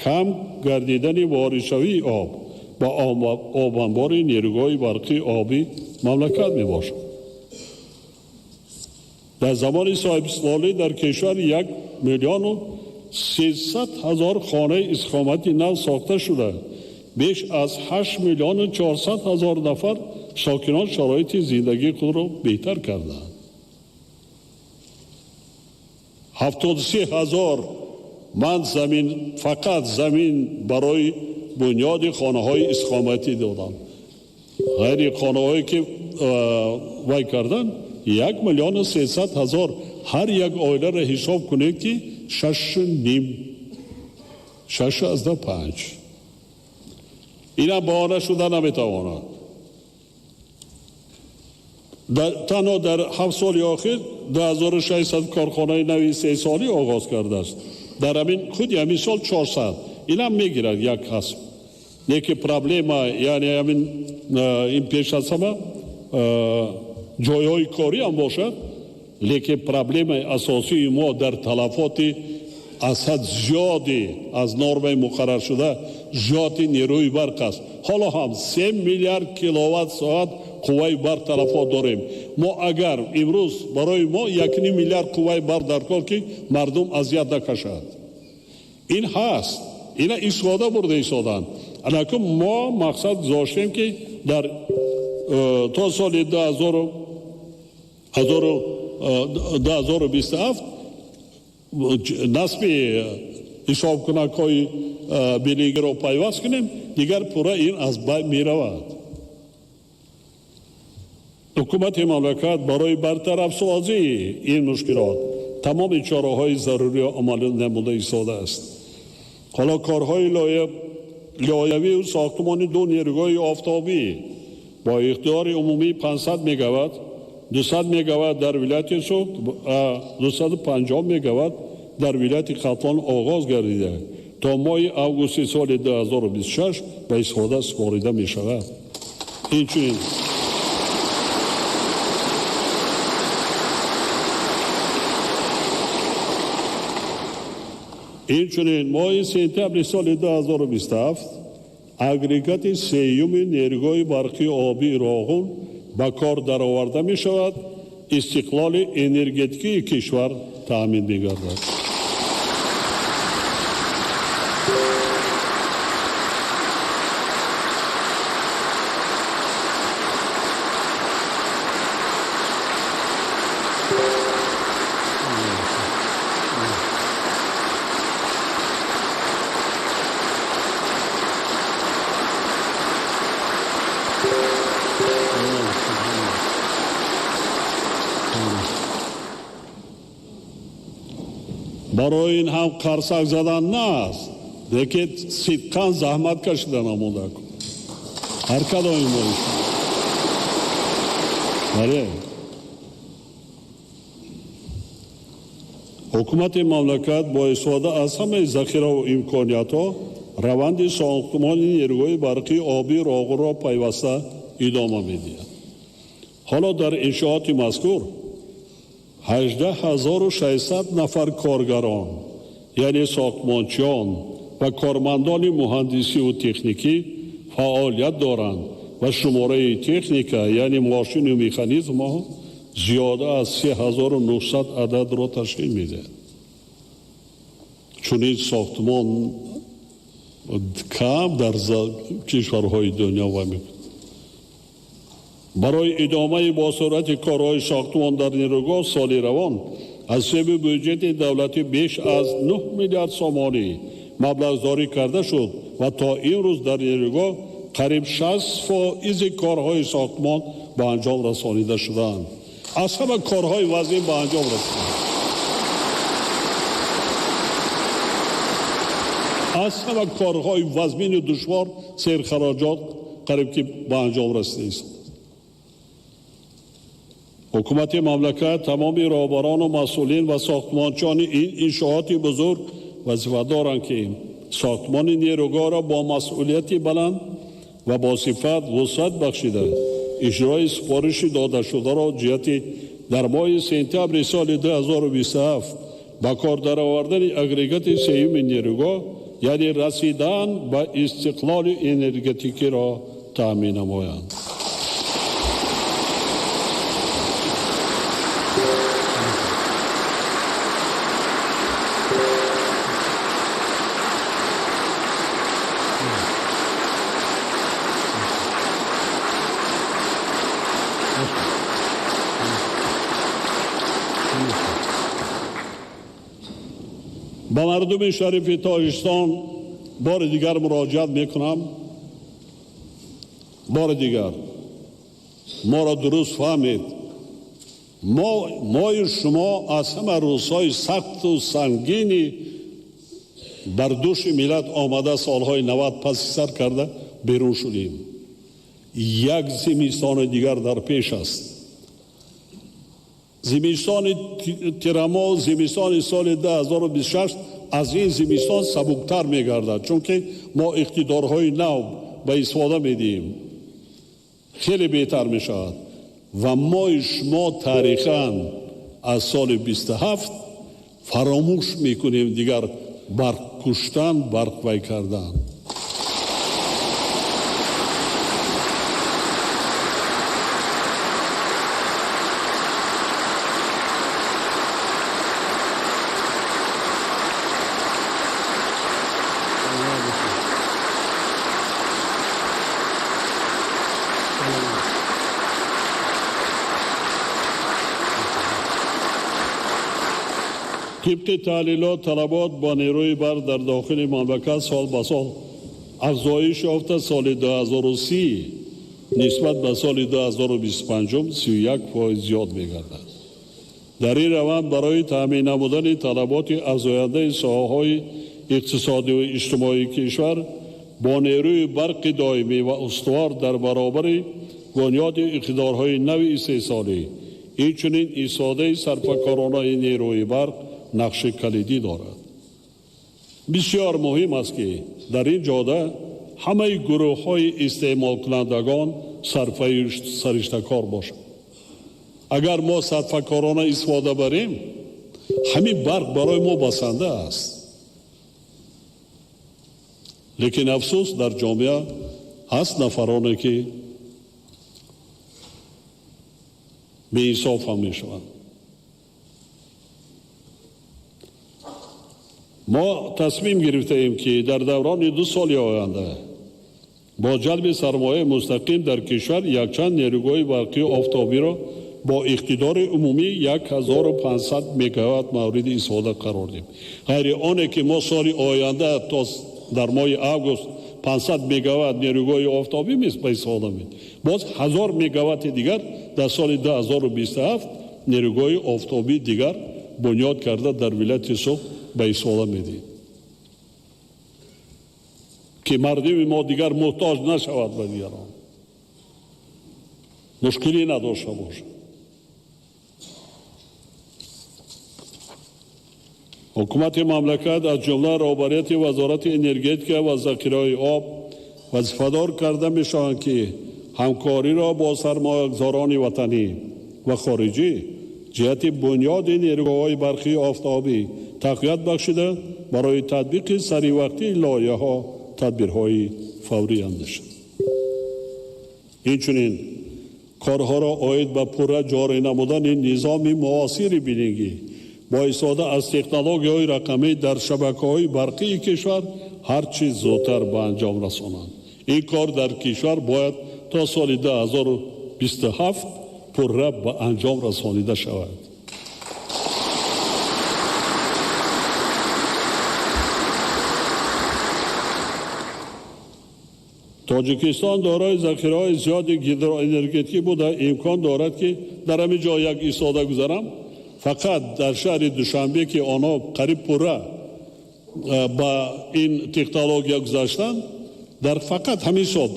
کم گردیدن واردشوی آب و آب انبار نیروگاه برقی آبی مملکت می باشد. در زمان صاحب سالی در کشور 1,300,000 خانه استقامتی نو ساخته شده، بیش از 8,400,000 نفر ساکنان شرایط زندگی خود را بهتر کردند. 73,000 من فقط زمین برای بنیاد خانه های استقامتی دادم. غیر خانه هایی که وای کردن 1,300,000 هر یک عائله را حساب کنید که 6.5 اینا بهانه شده نمیتواند. تنها در 7 سال اخیر 2600 کارخانه نوی 3 سالی آغاز کرده است. در همین سال 400 اینا میگیرد یک قسم. یکی پرابلم یعنی این پیش از همه جایهای کاری هم باشد، لیکن پرابلم اساسی ما در تلفات از حد زیادی از نرم مقرر شده زیاد نیروی برق است. حالا هم 3 میلیارد کیلووات ساعت قوه برق تلفات داریم. ما اگر امروز برای ما 1 میلیارد قوه برق در کار که مردم اذیت نکشد، این هست، این استفاده برده ایستادن. البته ما مقصد داشتیم که در تا سال 2027 نصب حساب کنک های بلیگی را پیوست کنیم، دیگر پورا این از بین می رود. حکومت مملکت برای برطرف سازی این مشکلات تمام چاره های ضروری عمل نموده ایستاده است. حالا کارهای لایحه‌ای و ساختمان 2 نیروگاه آفتابی با اختیار عمومی 500 مگاوات 200 مگاوات در ولایت سوخت 250 مگاوات در ولایت قطلان آغاز گردیده تا ماه اوگوست سال 2026 به استفاده سپارده می شود. اینچنین ماه سپتامبر سال 2027 اگریگات سیوم نیروگاه برقی آبی راغون به کار درآورده می شود. استقلال انرژتیکی کشور تامین می گردد. برای این هم قرصک زدن نه است، دیگه صدقاً زحمت کشیدن نمونده کن. هر کدام این باید. بله. حکومت مملکت با استفاده از همه ذخیره و امکانیات ها روند ساختمان نیروگاه برقی آبی راغون را پیوسته ادامه می‌دهد. حالا در انشاءات مذکور 18,600 نفر کارگران یعنی ساختمانچیان و کارمندان مهندسی و تکنیکی فعالیت دارند و شماره تکنیکا یعنی ماشین و مکانیزم ها زیاده از 3,900 عدد را تشکیل میده. چون این ساختمان کم در کشورهای دنیا و برای ادامه با سرعت کارهای ساختمان در نیروگاه سالی روان از سبب بودجه دولتی بیش از 9 میلیارد سومانی مبلغ جاری کرده شد و تا این روز در نیروگاه قریب 60% کارهای ساختمان به انجام رسانیده شدند. از همه کارهای وزین به انجام رسیدند. از همه کارهای وزین و دشوار سرخراجات قریب که به انجام رسیده است. حکومت مملکت تمام راهبران و مسئولین و ساختمانچیان این انشاءات بزرگ وظیفه دارند که ساختمان نیروگاه را با مسئولیتی بلند و با صفت وسعت بخشیده اجرای سپارش داده شده را جهت در ماه سپتامبر سال 2027 با کار درآوردن اگریگات سیوم نیروگاه یعنی رسیدن به استقلال انرژتیکی را تامین نمایند. با مردم شریف تاجیکستان بار دیگر مراجعت میکنم. بار دیگر ما را درست فهمید. ما شما از همه روزهای سخت و سنگینی بر دوش ملت آمده سالهای 90 پس سر کرده بیرون شدیم. یک زمستان دیگر در پیش است. زمستان تیرما، زمستان سال 2026 از این زمستان سبکتر میگردد، چون که ما اقتدارهای نو به استفاده میدیم، خیلی بهتر میشود و ما شما تاریخاً از سال 27 فراموش میکنیم دیگر برق کشتن، برق وی کردن. طبق تحلیلات طلبات با نیروی برق در داخل مملکت سال به سال افزایش یافته. سال 2030 نسبت به سال 2025 31% زیاد می‌گردد. در این روند برای تامین نمودن طلبات افزاینده ساحه‌های اقتصادی و اجتماعی کشور با نیروی برق دائمی و استوار در برابر بنیاد اقتدارهای نو استحصالی، اینچنین ایستاده سرفکارانه نیروی برق نقش کلیدی دارد. بسیار مهم است که در این جاده همه گروه های استعمال کنندگان سرشتکار باشند. اگر ما سرفکارانه استفاده بریم، همین برق برای ما بسنده است. لیکن افسوس در جامعه هست نفرانی که بی انصاف هم می شوند. ما تصمیم گرفته ایم که در دوران 2 سال آینده با جلب سرمایه مستقیم در کشور یک چند نیروگاه برقی آفتابی را با اقتدار عمومی 1500 مگاوات مورد استفاده قرار دهیم. غیر آنه که ما سال آینده تا در ماه آگوست 500 مگاوات نیروگاه آفتابی به استفاده می‌دهیم. باز 1000 مگاوات دیگر در سال 2027 نیروگاه آفتابی دیگر بنیاد کرده در ولایت سوخ به استفاده می‌دهیم که مردم ما دیگر محتاج نشود به دیگران، مشکلی نداشته باشد. حکومت مملکت از جمله رهبریت وزارت انرژی و ذخیره آب وظیفه‌دار کرده می‌شوند که همکاری را با سرمایه‌گذاران وطنی و خارجی جهت بنیاد نیروگاه‌های برقی آفتابی تقویت بخشیده برای تطبیق سری وقتی لایحه‌ها تدبیرهای فوری اندیشید. اینچنین کارها را عاید به پوره جاری نمودن نظام معاصر بیننگی با استفاده از تکنولوژی‌های رقمی در شبکه‌های برقی کشور هر چیز زودتر به انجام رسانند. این کار در کشور باید تا سال 2027 پوره به انجام رسانیده شود. تاجیکستان دارای ذخیره‌های زیاد هیدروانرژی بوده. امکان دارد که در همین جا یک ایستاده گذارم. فقط در شهر دوشنبه که آنها قریب پوره با این تکنولوژی گذاشتند، در فقط همین سال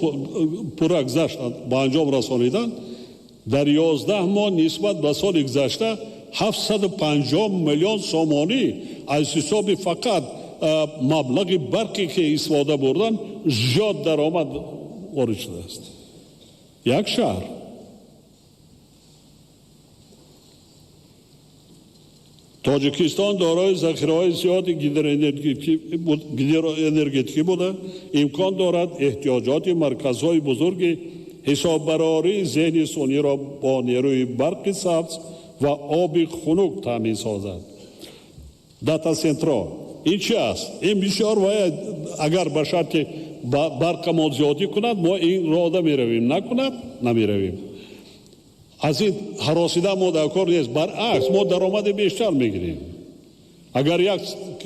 پوره گذاشتند با انجام رسانیدن، در 11 ماه نسبت به سال گذشته 750 میلیون سومانی از حساب فقط مبلغ برقی که استفاده بردن زیاد درآمد وارد شده است. یک شهر تاجیکستان دارای ذخیره‌های زیادی گیدر انرژتیکی بوده، امکان دارد احتیاجات مرکزهای بزرگ حساببراری ذهن سونی را با نیروی برق سبز و آب خنک تامین سازد. داتا سنترال این چی است؟ این بسیار باید اگر به شرط برق ما زیادی کند ما این را میرویم، نکند نمیرویم. از این هراسیده ما در کار نیست، برعکس ما درآمد بیشتر میگیریم. اگر یک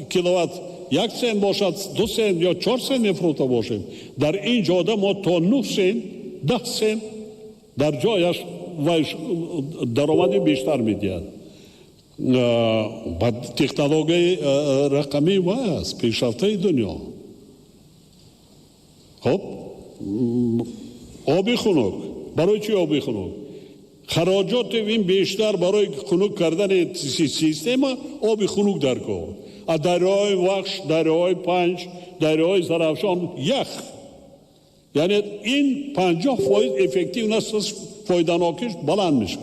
کیلووات 1 سنت باشد 2 سنت یا 4 سنت میفروخته باشیم، در این جاده ما تا 9 سنت 10 سنت در جایش درآمد بیشتر میدهد. با تکنولوژی رقمی و است پیشرفته دنیا. خب آبی خنک برای چی آبی خنک؟ خراجات این بیشتر برای خنک کردن سیستم آبی خنک در کار. از دریای وخش، دریای پنج، دریای زرافشان یخ، یعنی این 50% افکتیو نست فایده‌ناکیش بلند میشه.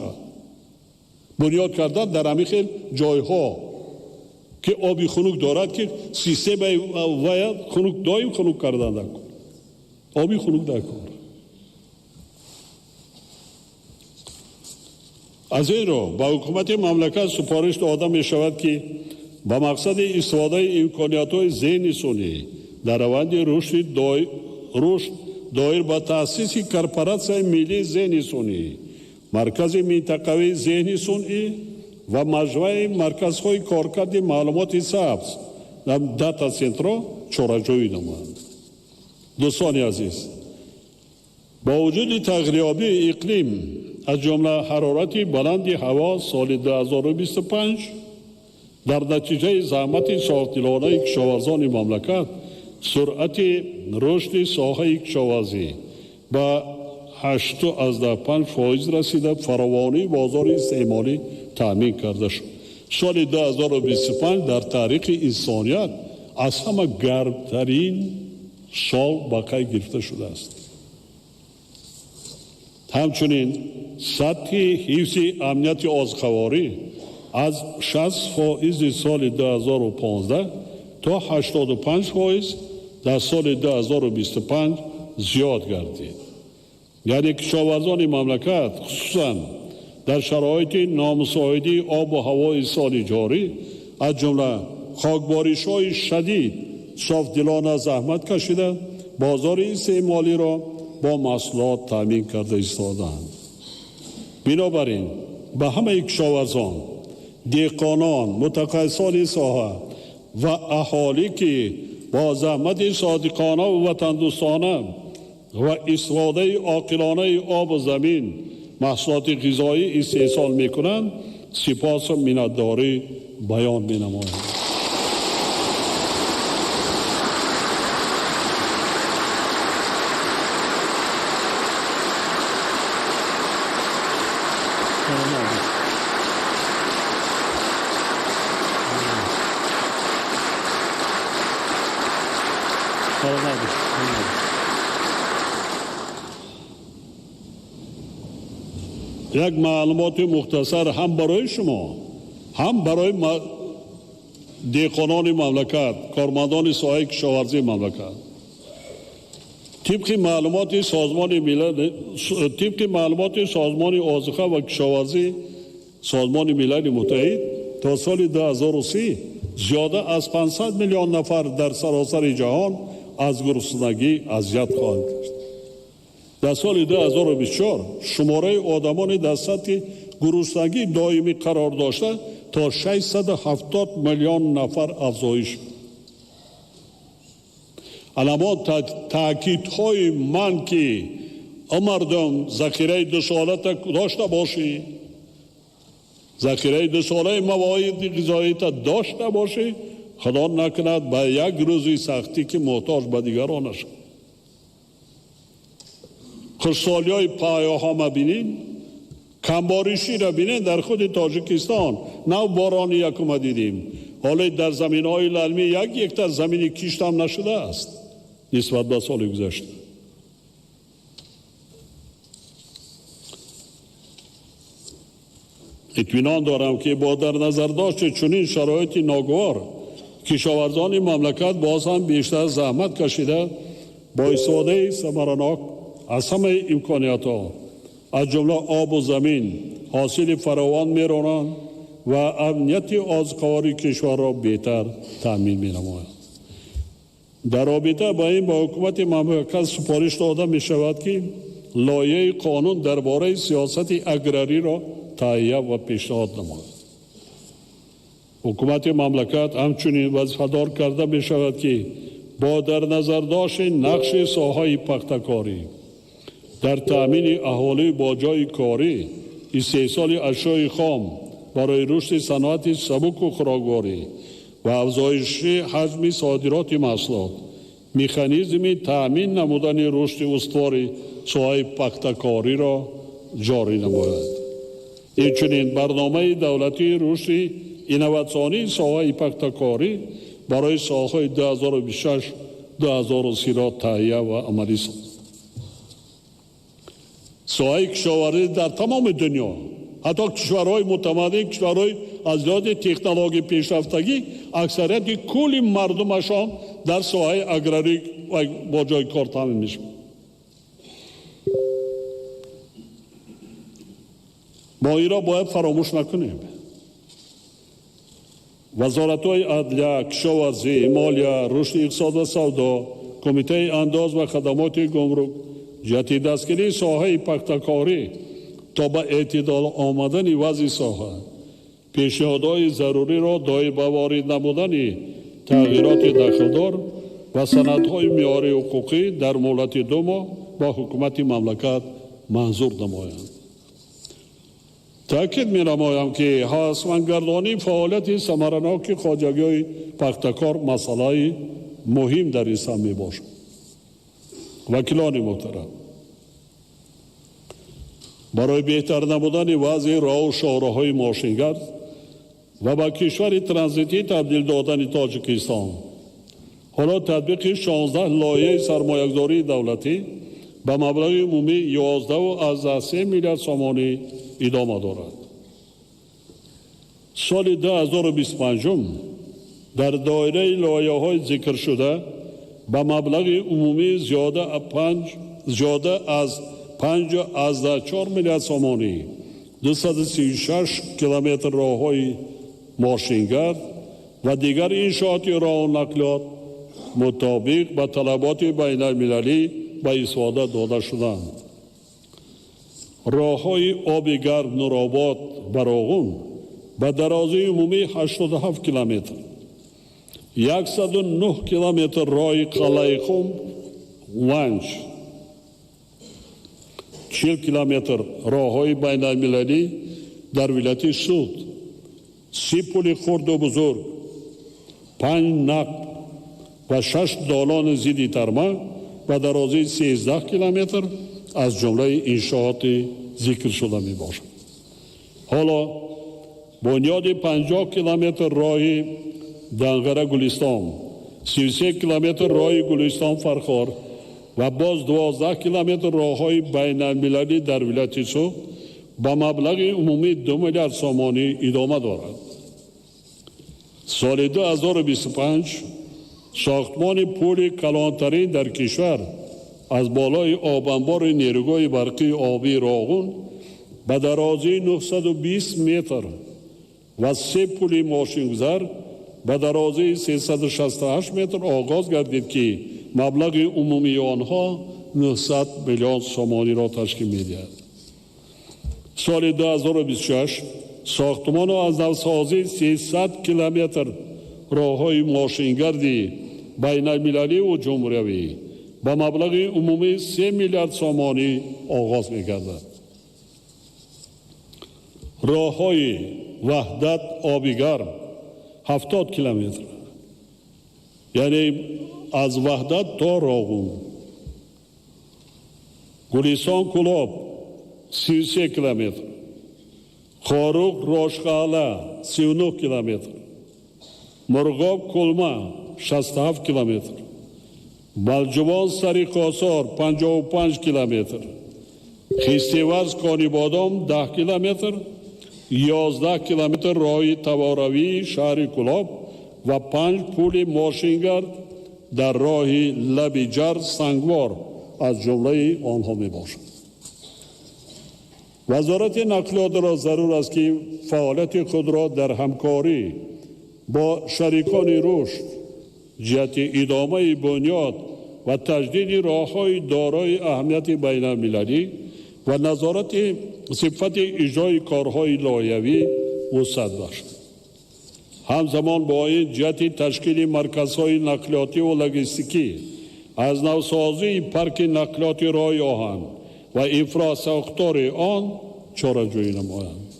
بنیاد کردن در همین خیلی جایها که آبی خنک دارد که سیستم باید خنک دایم خنک کردن در کار، آبی خنک در کار. از این رو با حکومت مملکت سفارش داده می شود که با مقصد استفاده امکانیت های ذهن سونی در روند رشد دایر با تأسیس کورپوراسیون ملی ذهن سونی، مرکز منطقوی ذهن سونی و مجموعه مرکزهای کارکرد معلومات سبز داتا سنترال چاره‌جویی نمایند. دوستان عزیز، با وجود تغییریابی اقلیم از جمله حرارت بلند هوا سال 2025 در نتیجه زحمت ساختگیرانه کشاورزان مملکت سرعت رشد ساحه کشاورزی با 8.5% رسیده فراوانی بازار استعمالی تامین کرده شد. سال 2025 در تاریخ انسانیت از همه گرمترین سال واقع گرفته شده است. همچنین سطح حفظ امنیت آذخواری از 60% سال 2015 تا 85% در سال 2025 زیاد گردید. یعنی کشاورزان مملکت خصوصا در شرایط نامساعد آب و هوای سال جاری از جمله خاکباریش‌های شدید صافدلانه زحمت کشیده بازار استعمالی را با محصولات تامین کرده ایستادند. بنابراین به همه کشاورزان، دهقانان، متخصصان ساحه و اهالی که با زحمت صادقانه و وطندوستانه و استفاده عاقلانه آب و زمین محصولات غذایی استحصال میکنند سپاس و منتداری بیان مینمایم. یک معلومات مختصر هم برای شما هم برای دهقانان مملکت، کارمندان ساحه کشاورزی مملکت. طبق معلومات سازمان آذوقه و کشاورزی سازمان ملل متحد تا سال 2030 زیاده از 500 میلیون نفر در سراسر جهان از گرسنگی اذیت خواهند گشت. در سال 2024 شماره آدمان در سطح گرسنگی دائمی قرار داشته تا 670 میلیون نفر افزایش. علامات تاکیدهای من که مردم ذخیره 2 ساله داشته باشی، ذخیره 2 ساله مواد غذایی داشته باشی، خدا نکند به یک روزی سختی که محتاج به دیگران نشد. خوشحالی های پایه ما بینیم، کمباریشی را بینیم در خود تاجیکستان. نو باران یکم دیدیم حالا در زمین‌های للمی یک هکتار زمین کشت هم نشده است نسبت به سال گذشته. اطمینان دارم که با در نظر داشت چنین شرایط ناگوار کشاورزان مملکت باز هم بیشتر زحمت کشیده با استفاده ثمرناک از همه امکانیات‌ها از جمله آب و زمین حاصل فراوان می‌رانند و امنیت آزکاری کشور را بهتر تامین می‌نمایند. در رابطه با این با حکومت مملکت سپارش داده می‌شود که لایحه قانون درباره سیاست اگراری را تهیه و پیشنهاد نماید. حکومت مملکت همچنین وظیفه‌دار کرده می‌شود که با در نظر داشت نقش ساحه پختکاری در تأمین اهالی با جای کاری، استحصال اشیاء خام برای رشد صنعت سبک و خوراکواری و افزایش حجم صادرات محصولات، مکانیزم تأمین نمودن رشد استوار ساحه پختکاری را جاری نماید. همچنین برنامه دولتی رشد اینواتسیونی ساحه پختکاری برای سالهای 2026-2030 را تهیه و عملی ساخت. ساحه کشاورزی در تمام دنیا، حتی کشورهای متمدن، کشورهای از لحاظ تکنولوژی پیشرفتگی، اکثریت کل مردمشان در ساحه اگراری و با جای کار تامین میشه. ما این را باید فراموش نکنیم. وزارت‌های عدلیه، کشاورزی، مالیه، رشد اقتصاد و سودا، کمیته انداز و خدمات گمرک جهت دستگیری ساحه پختکاری تا به اعتدال آمدن وضع ساحه پیشنهادهای ضروری را دای به وارد نمودن تغییرات داخلدار و سندهای معیاری حقوقی در مهلت 2 ماه با حکومت مملکت منظور نمایند. تأکید می‌نمایم که حتم‌گردانی فعالیت ثمرناک خواجگی‌های پختکار مسئله مهم در این سهم میباشد. وکیلان محترم، برای بهتر نمودن وضع راه و شاهراهای ماشینگر و به کشور ترانزیتی تبدیل دادن تاجیکستان، حالا تطبیق 16 لایحه سرمایه‌گذاری دولتی به مبلغ عمومی 11.3 میلیارد سومانی ادامه دارد. سال 2025 در دایره لایحه‌های ذکر شده به مبلغ عمومی زیاده از 5.4 میلیارد سومانی 236 کیلومتر راه‌های ماشینگرد و دیگر انشاءات راه و نقلیات مطابق به طلبات بین المللی به استفاده داده شدند. راه‌های آب گرم نورآباد براغون به درازی عمومی 87 کیلومتر، 109 کیلومتر راه قلعه خم ونج، 40 کیلومتر راه‌های بین المللی در ولایت سود، 30 پل خرد و بزرگ، 5 نقب و 6 دالان ضد ترمه و درازی 13 کیلومتر از جمله انشاءات ذکر شده می باشد. حالا بنیاد 50 کیلومتر راه دنگره گلستان، 33 کیلومتر راه گلستان فرخار و باز 12 کیلومتر راه‌های بین المللی در ولایت سو با مبلغ عمومی 2 میلیارد سومانی ادامه دارد. سال 2025 ساختمان پل کلانترین در کشور از بالای آبانبار نیروگاه برقی آبی راغون به درازی 920 متر و 3 پل ماشینگذار به درازی 368 متر آغاز گردید که مبلغ عمومی آنها 900 میلیون سومانی را تشکیل می‌دهد. سال 2026 ساختمان از نوسازی 300 کیلومتر راه‌های ماشینگردی بین المللی و جمهوری با مبلغ عمومی 3 میلیارد سومانی آغاز می‌گردد. راه‌های وحدت آبیگرم 70 کیلومتر، یعنی از وحدت تا راغون، گلستان کلاب 33 کیلومتر، خاروق راشقاله 39 کیلومتر، مرغاب کلمه 67 کیلومتر، بلجوان سری قاصار 55 کیلومتر، خیستیوز کانی بادام 10 کیلومتر، 11 کیلومتر راه تواروی شهر کلاب و 5 پول ماشینگرد در راه لبیجر سنگوار از جمله آنها می باشد. وزارت نقلیات را ضرور است که فعالیت خود را در همکاری با شریکان رشد جهت ادامه بنیاد و تجدید راه‌های دارای اهمیت بین المللی و نظارت صفت اجرای کارهای لایحه‌ای وسعت بخشد. همزمان با این جهت تشکیل مرکزهای نقلیاتی و لوجستیکی از نوسازی پارک نقلیاتی راه آهن و انفراستراکچور آن چاره‌جویی نمایند.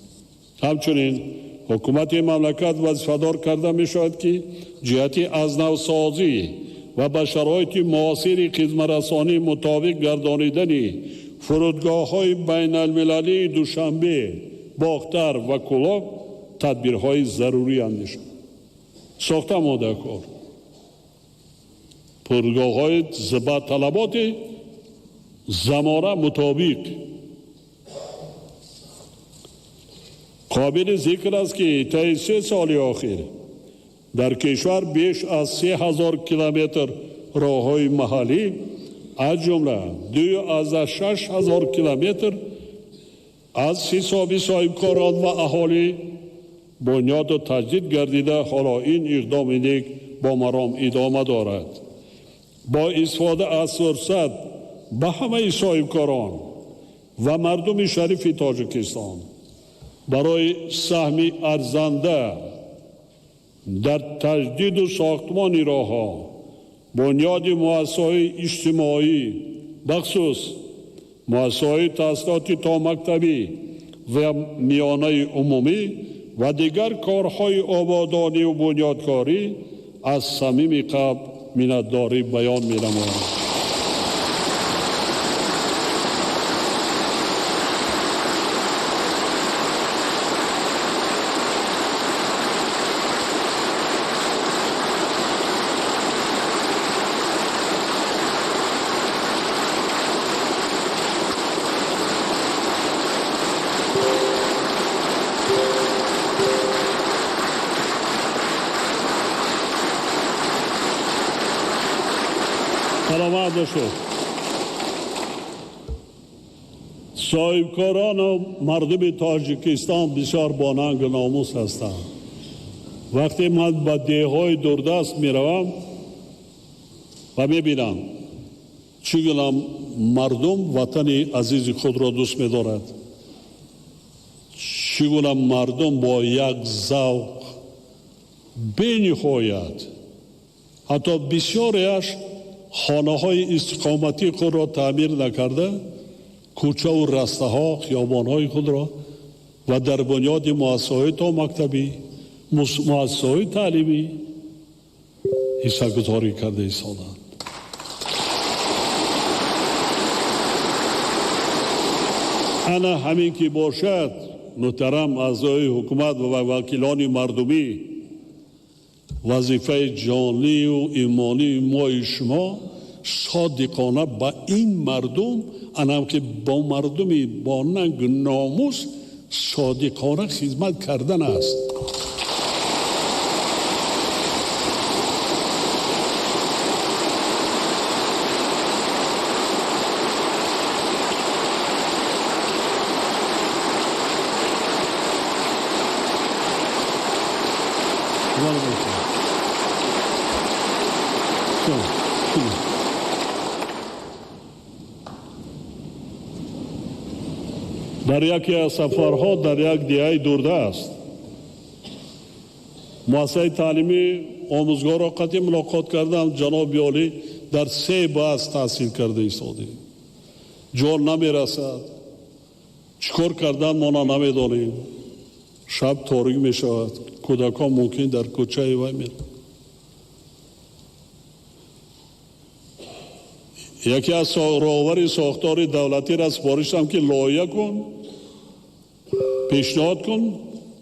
همچنین حکومت مملکت وظیفه‌دار کرده می شود که جهت از نوسازی و به شرایط معاصر خدمت‌رسانی مطابق گردانیدن فرودگاه‌های بین المللی دوشنبه، باختر و کلاب تدبیرهای ضروری اندیشید. ساخته ماده کار فرودگاه‌های زبط طلبات زمانه مطابق. قابل ذکر است که طی 3 سال اخیر در کشور بیش از 3000 کیلومتر راه‌های محلی از جمله 2,600 کیلومتر از حساب صاحبکاران و اهالی بنیاد و تجدید گردیده. حالا این اقدام نیک با مرام ادامه دارد. با استفاده از فرصت به همه صاحبکاران و مردم شریف تاجیکستان برای سهم ارزنده در تجدید و ساختمان راه‌ها، بنیاد مؤسسه‌های اجتماعی بخصوص مؤسسه‌های تحصیلاتی تا مکتبی و میانه عمومی و دیگر کارهای آبادانی و بنیادکاری از صمیم قلب منتداری بیان می‌نمایم. سلامت باشید. صاحبکاران و مردم تاجیکستان بسیار باننگ و ناموس هستند. وقتی من به دههای دوردست می روم و می بینم چگونه مردم وطن عزیز خود را دوست می دارد، چگونه مردم با یک ذوق بی‌نهایت حتی بسیاریش خانه های استقامتی خود را تعمیر نکرده، کوچه و رسته ها خیابان های خود را و در بنیاد مؤسسه‌های تا مکتبی، مؤسسه‌های تعلیمی حصه گذاری کرده ایستادند. انا همین که باشد محترم اعضای حکومت و وکیلان مردمی، وظیفه جانی و ایمانی ما شما صادقانه با این مردم، انم که با مردمی با ننگ ناموس صادقانه خدمت کردن است. در یکی از سفرها در یک دهه دوردست مؤسسه تعلیمی آموزگار را قطعی ملاقات کردم. جناب عالی در 3 بحث تحصیل کرده ایستاده، جان نمی رسد، چکار کردن ما نمی دانیم، شب تاریک می شود، کودکان ممکن در کوچه وی می. یکی از راهبر ساختار دولتی را سپارشتم که لایحه کن، پیشنهاد کن،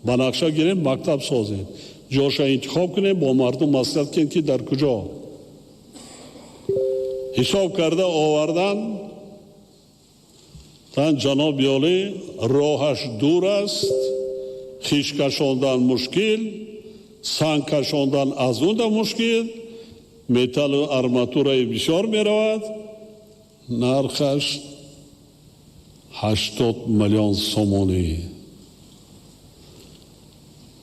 با نقشه گیریم، مکتب سازیم. جاش انتخاب کنه، با مردم مصلحت کنه که در کجا. حساب کرده آوردن تن جناب عالی راهش دور است، خیش کشاندن مشکل، سنگ کشاندن از اون مشکل، متل و ارماتورای بسیار می رود، نرخش 80 میلیون سومونی.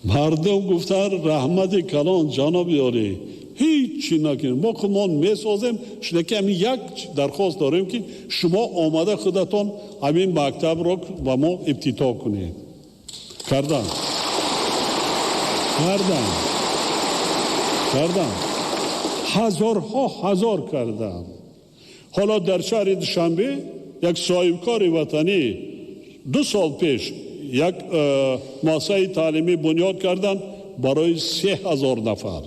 مردم گفتن رحمت کلان جناب عالی هیچی نکنیم، ما خودمان میسازیم. شده همین یک درخواست داریم که شما آمده خودتان همین مکتب را و ما افتتاح کنید. کردن هزارها هزار کردن. حالا در شهر دوشنبه یک صاحبکار وطنی 2 سال پیش یک مؤسسه تعلیمی بنیاد کردن برای 3000 نفر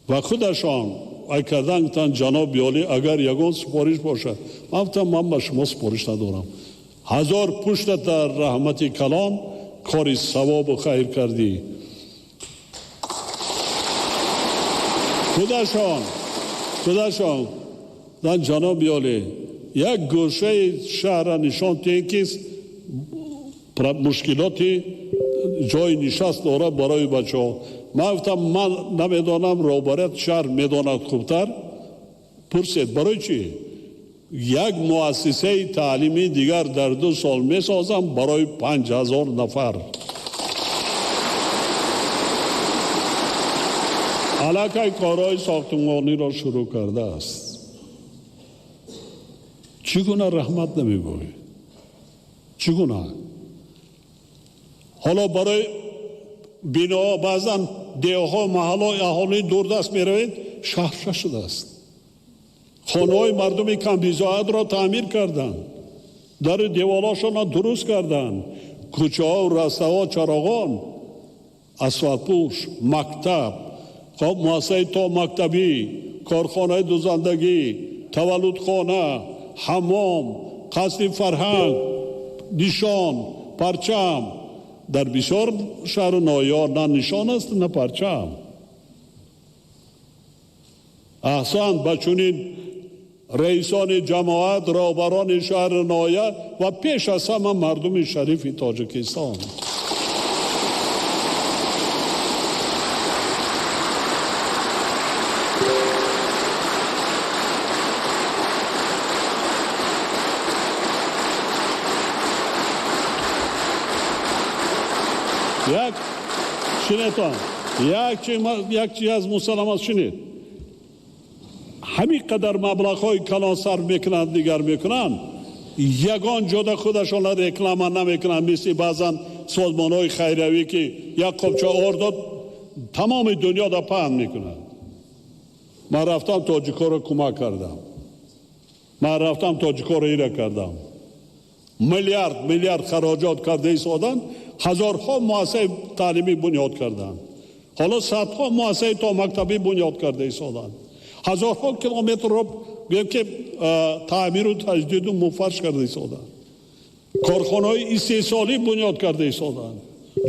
و خودشان ای کردن گفتن جناب عالی اگر یگان سفارش باشد، من گفتم من به شما سفارش ندارم، 1000 پشت در رحمت کلام کاری ثواب و خیر کردی. خودشان در جناب عالی یک گوشه شهر نشان تین که مشکلاتی جای نشست داره برای بچه ها. من گفتم من نمیدانم روبرت شهر میداند خوبتر. پرسید برای چی؟ یک مؤسسه تعلیمی دیگر در 2 سال میسازم برای 5000 نفر. علاقه کارهای ساختمانی را شروع کرده است. چگونه رحمت نمیگوی؟ چگونه؟ حالا برای بنا بعضا دیوها محلهای اهالی دوردست میروید، شهر شده است. خانه های مردم کم بیزاید را تعمیر کردن، در دیوالاشان را درست کردن، کوچه ها و رسته ها چراغان، اسفالت پوش، مکتب، مؤسسه تا مکتبی، کارخانه دوزندگی، تولد خانه، حمام، قصر فرهنگ، نشان، پرچم. در بسیار شهر نایار نه نشان است نه پرچم. احسان بچونین رئیسان جماعت، رهبران شهر نایار و پیش از همه مردم شریف تاجیکستان. یک چیز از مسلمات شنید، همین قدر مبلغ های کلان صرف میکنن دیگر میکنن، یگان جدا خودشان را رکلام نمیکنن. مثل بعضا سازمان های خیریوی که یک قبچه آرد تمام دنیا را پهن میکنن. من رفتم تاجیکا را کمک کردم، من رفتم تاجیکا را ایره کردم، میلیارد خراجات کرده ایستادن، هزارها مؤسسه تعلیمی بنیاد کردن، حالا صدها مؤسسه تا مکتبی بنیاد کرده ایستادن، هزارها کیلومتر را که تعمیر و تجدید و مفرش کرده ایستادن، کارخانه های استحصالی بنیاد کرده ایستادن،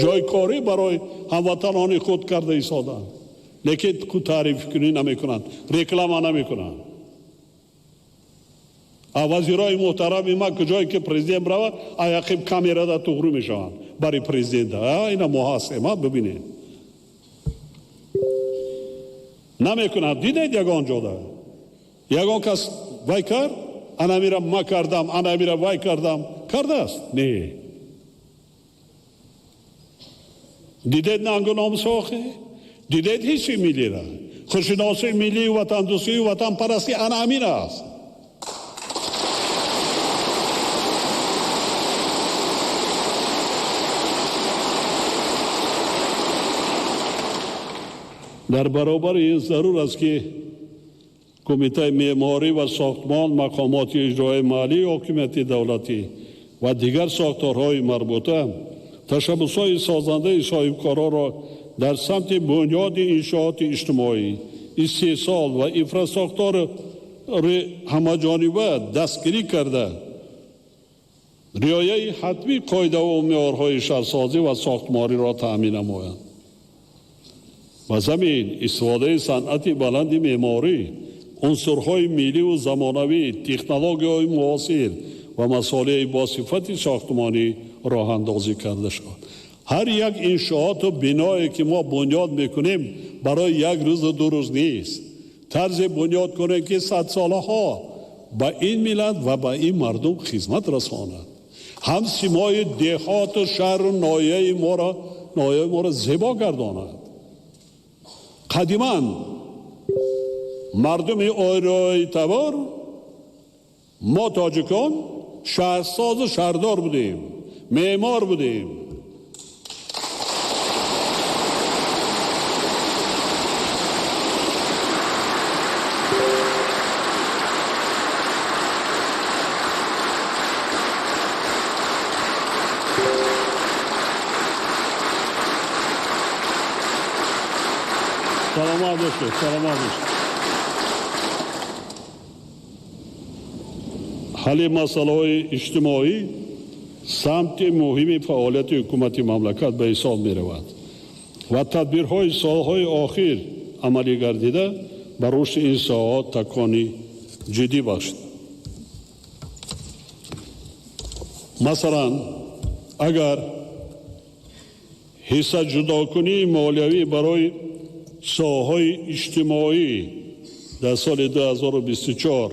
جای کاری برای هموطنان خود کرده ایستادن. لیکن کو تعریف کنی نمیکنن، رکلام نمیکنن. وزیرای محترم ما کجایی که پرزیدنت برود عقب کامera دا توغرو میشوند برای پرزیدنت. اینا محاسبه ببینید نمیکنند. دیدید یگان جدا یگان کس وای کرد انا میرم ما کردم، انا میرم وای کردم کرده است. نه دیدید نانگو نامساخه، دیدید هیچی ملی را خوشناسی ملی وطن دوستی وطن پرستی انا امین است. در برابر این ضرور است که کمیته معماری و ساختمان، مقامات اجرایی محلی، حکومت دولتی و دیگر ساختارهای مربوطه تشبس‌های سازنده صاحبکاران را در سمت بنیاد انشاءات اجتماعی، استحصال و انفراستراکچور همه‌جانبه دستگیری کرده رعایت حتمی قاعده و معیارهای شهرسازی و ساختمانی را تأمین نمایند. و زمین استفاده صنعت بلند معماری، عنصرهای ملی و زمانوی، تکنولوژی‌های معاصر و مسائل با صفت ساختمانی راه اندازی کرده شد. هر یک انشاءات و بنایی که ما بنیاد میکنیم برای یک روز و دو روز نیست. طرز بنیاد کنیم که 100 ساله ها با این ملت و با این مردم خدمت رساند. هم سیمای دهات و شهر و ناحیه ما را زیبا گرداند. قدیما مردم ایرای تبار ما تاجیکان شهرساز و شهردار بودیم، معمار بودیم. سلامت باشید، سلامت باشید. حل مسائل اجتماعی سمت مهم فعالیت حکومت مملکت به حساب می رود و تدبیرهای سالهای آخر عملی گردیده بر رشد این ساحات تکانی جدی بخشید. مثلا اگر حصه جداکنی مالیوی برای ساحهای اجتماعی در سال 2024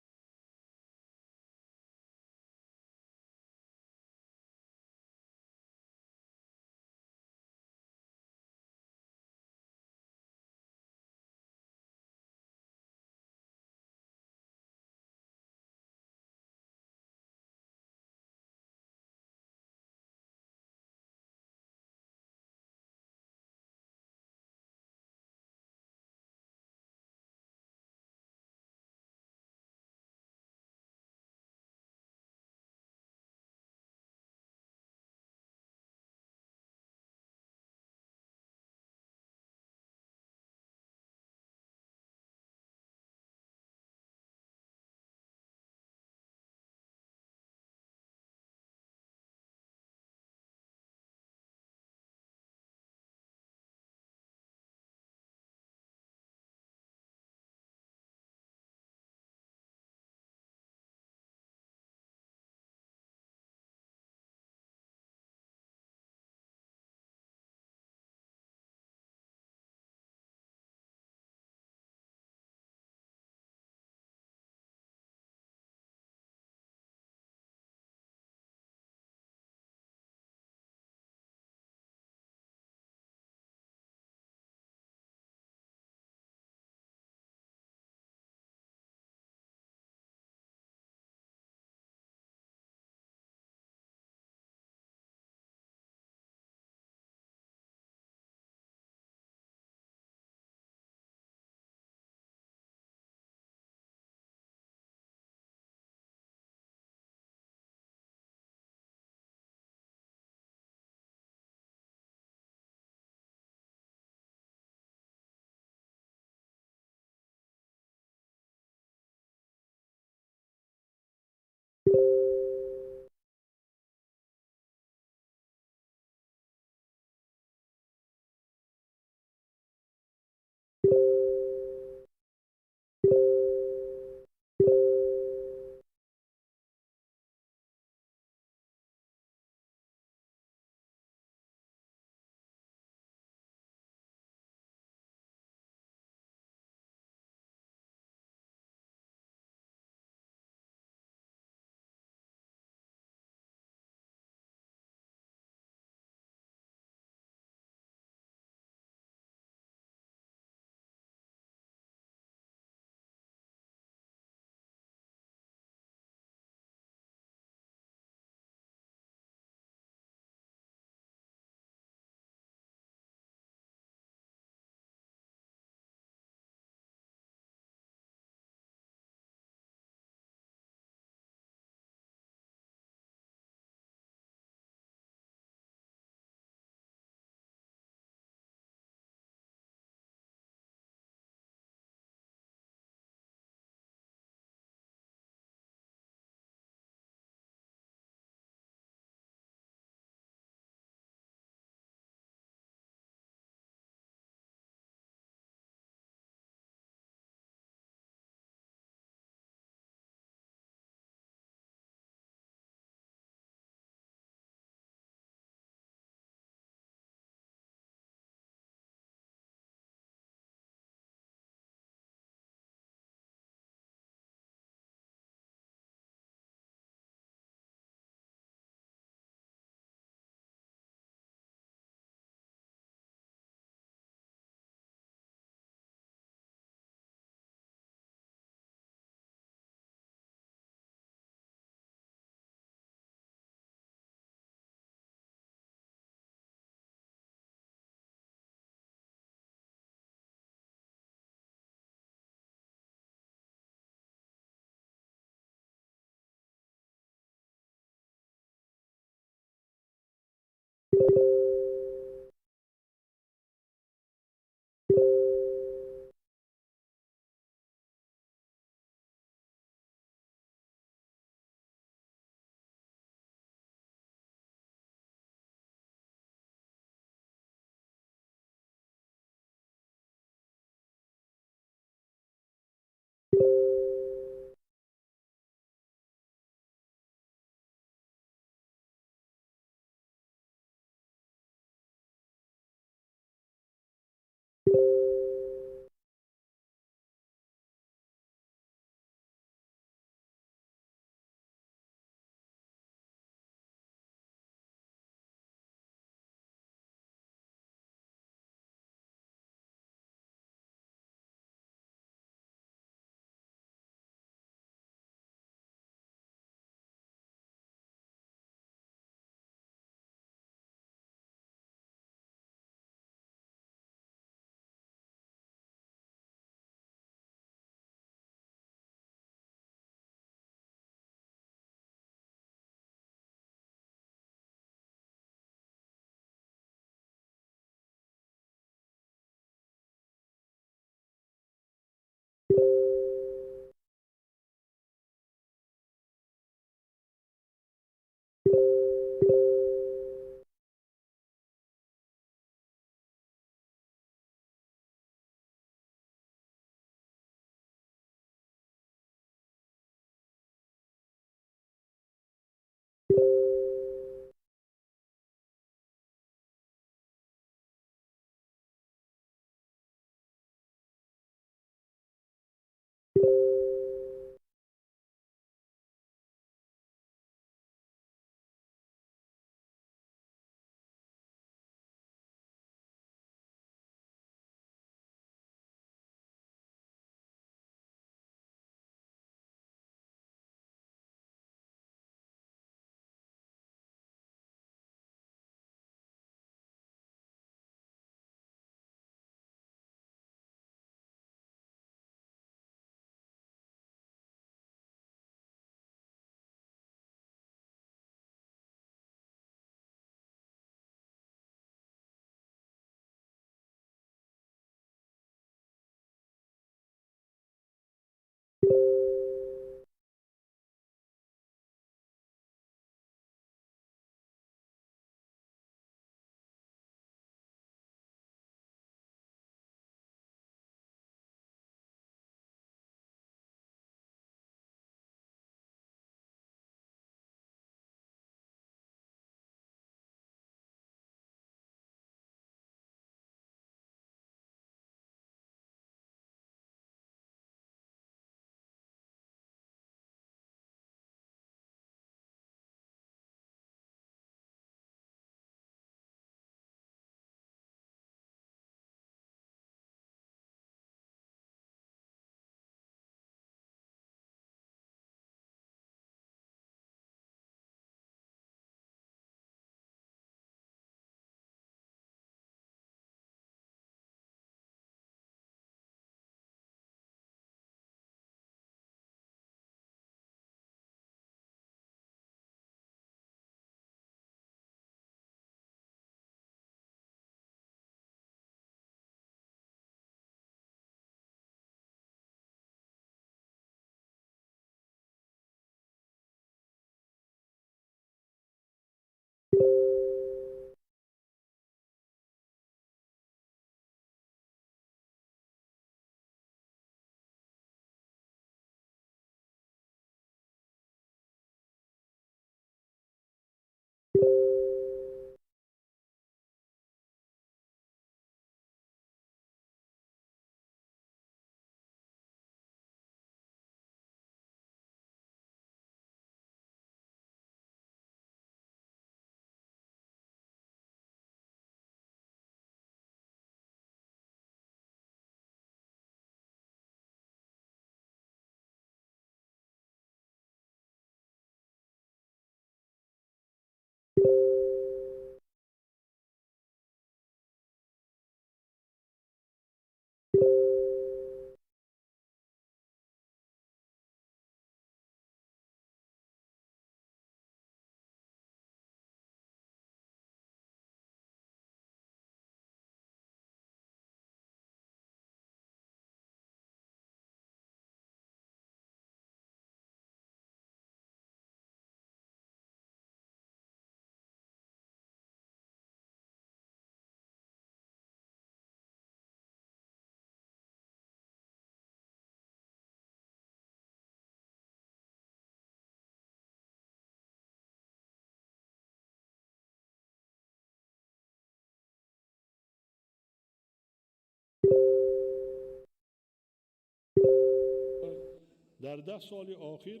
در 10 سال اخیر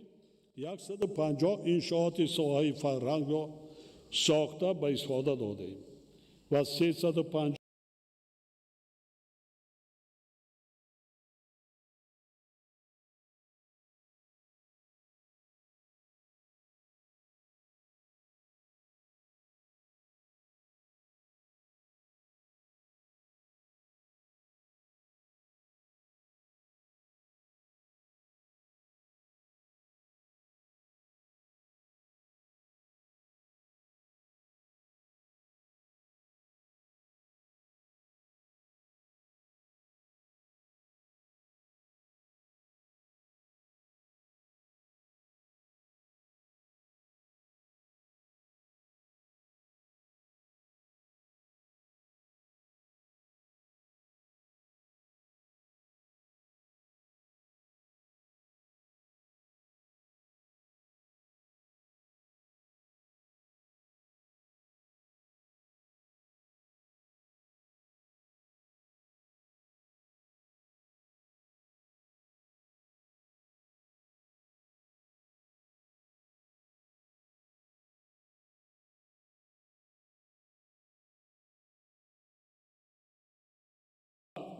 150 انشاءات ساحه فرهنگ را ساخته به استفاده داده ایم و 350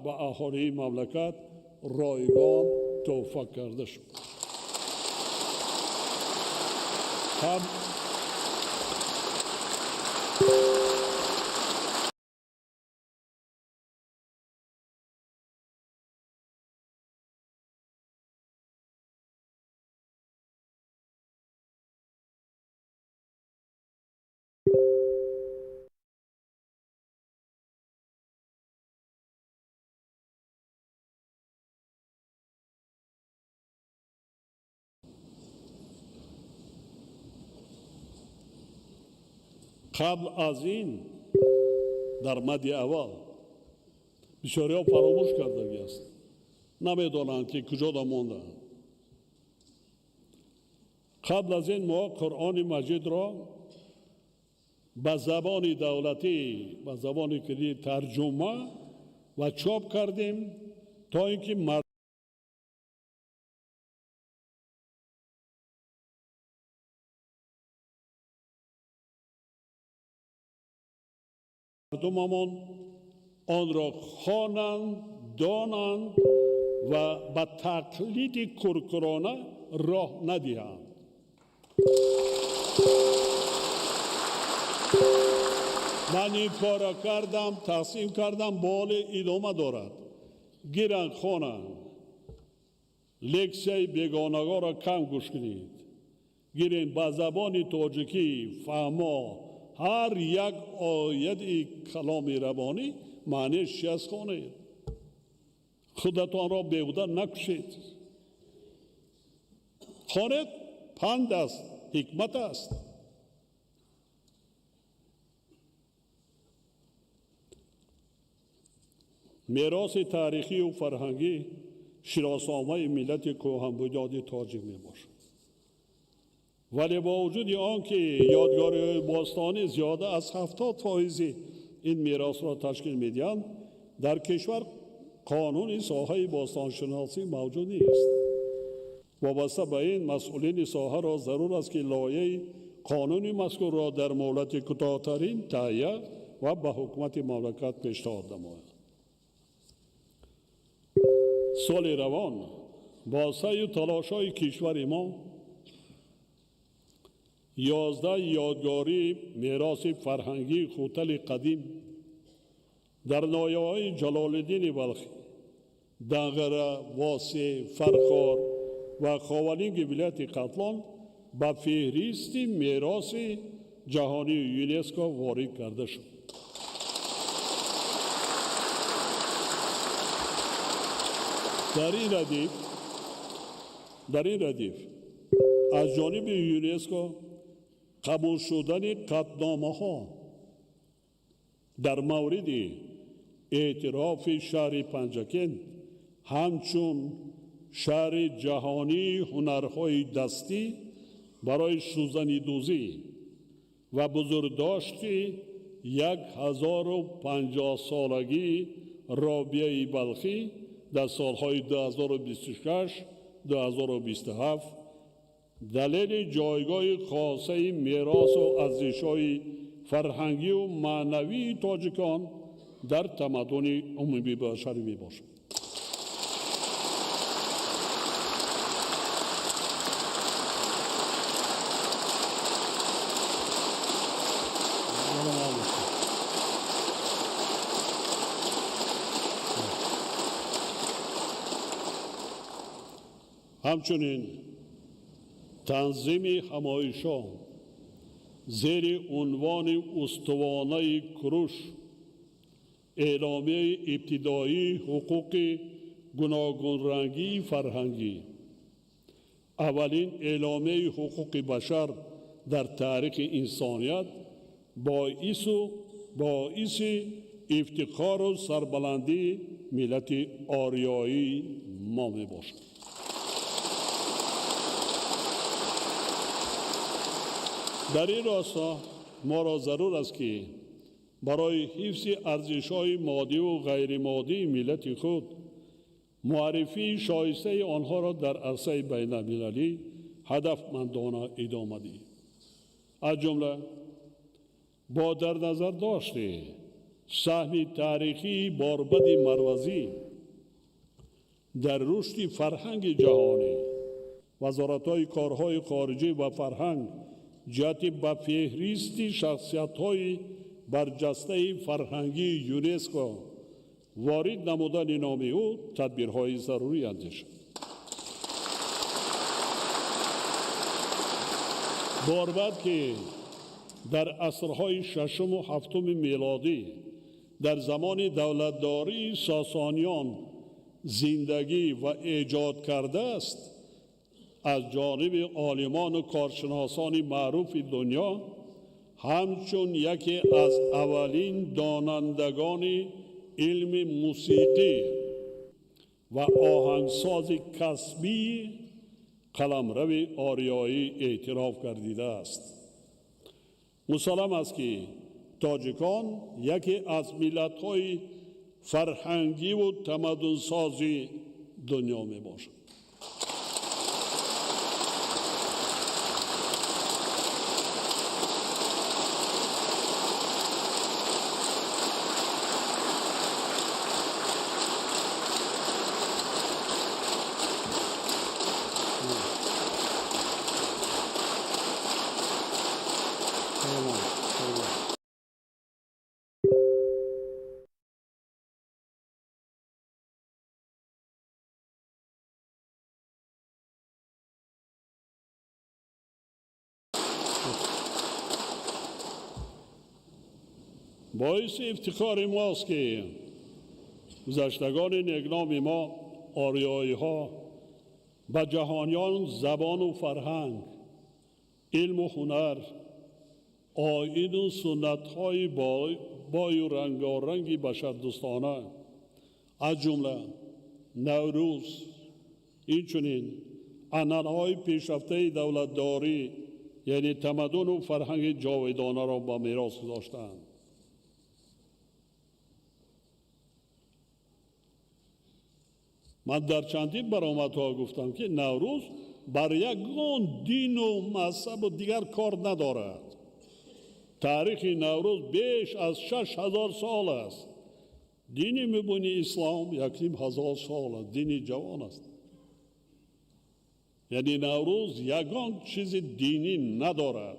به اهالی مملکت رایگان توفیق کرده شد. قبل از این در مد اول بسیاری ها فراموش کرده است، نمیدانند که کجا مانده. قبل از این ما قرآن مجید را به زبان دولتی، به زبان کلی ترجمه و چاپ کردیم تا اینکه مردممان آن را خوانند، دانند و به تقلید کورکورانه راه ندهند. من این کار کردم، تقسیم کردم، بال ادامه دارد. گیرند خوانند، لکسیای بیگانگان را کم گوش کنید. گیرین به زبان تاجیکی فهما هر یک آیت کلام ربانی معنیش از خوانید. خودتان را بیهوده نکشید. خوانید، پند است، حکمت است. میراث تاریخی و فرهنگی شناسنامه ملت کهن بنیاد تاجیک می باشد. ولی با وجود آنکه یادگاری باستانی زیاده از 70% این میراث را تشکیل میدهند، در کشور قانون ساحه باستانشناسی موجود نیست. وابسته به این مسئولین ساحه را ضرور است که لایحه قانونی مذکور را در مهلت کوتاه‌ترین تهیه و به حکومت مملکت پیشنهاد نمایند. سال روان با سعی و تلاش‌های کشور ما 11 یادگاری میراث فرهنگی خوتل قدیم در نایه‌های جلال الدین بلخی، دنگره، واسی، فرخار و خاولینگ ولایت قتلان به فهرست میراث جهانی یونسکو وارد کرده شد. در این ردیف از جانب یونسکو قبول شدن قطعنامه‌ها در مورد اعتراف شهر پنجکن همچون شهر جهانی هنرهای دستی برای سوزنی‌دوزی و بزرگداشت 1050 سالگی رابعه بلخی در سالهای 2026 2027 دلیل جایگاه خاصه میراث و ارزش‌های فرهنگی و معنوی تاجیکان در تمدن عمومی بشری میباشد. همچنین تنظیم همایش‌ها زیر عنوان استوانه کروش اعلامیه ابتدایی حقوق گوناگون رنگی فرهنگی، اولین اعلامیه حقوق بشر در تاریخ انسانیت، باعث افتخار و سربلندی ملت آریایی ما می باشد. در این راستا ما را ضرور است که برای حفظ ارزش‌های مادی و غیر مادی ملت خود معرفی شایسته آنها را در عرصه بین المللی هدفمندانه ادامه دهیم. از جمله با در نظر داشته سهم تاریخی باربد مروزی در رشد فرهنگ جهانی، وزارت‌های کارهای خارجی و فرهنگ جهت به فهرست شخصیت‌های برجسته فرهنگی یونسکو وارد نمودن نام او تدبیرهای ضروری اندیشید. باربد که در عصرهای ششم و هفتم میلادی در زمان دولتداری ساسانیان زندگی و ایجاد کرده است، از جانب عالمان و کارشناسان معروف دنیا همچون یکی از اولین دانندگان علم موسیقی و آهنگساز کسبی قلمرو آریایی اعتراف گردیده است. مسلم است که تاجیکان یکی از ملت‌های فرهنگی و تمدن‌ساز دنیا می باشد. باعث افتخار ماست که گذشتگان نگنام ما آریایی ها به جهانیان زبان و فرهنگ، علم و هنر، آیین و سنت های بای و رنگارنگی بشردوستانه از جمله نوروز، اینچنین عنعنه‌های پیشرفته دولتداری یعنی تمدن و فرهنگ جاودانه را به میراث گذاشتند. من در چندین برآمدها گفتم که نوروز بر یگان دین و مذهب و دیگر کار ندارد. تاریخ نوروز بیش از 6000 سال است. دینی میبینی اسلام 1000 سال است، دینی جوان است. یعنی نوروز یگان چیز دینی ندارد،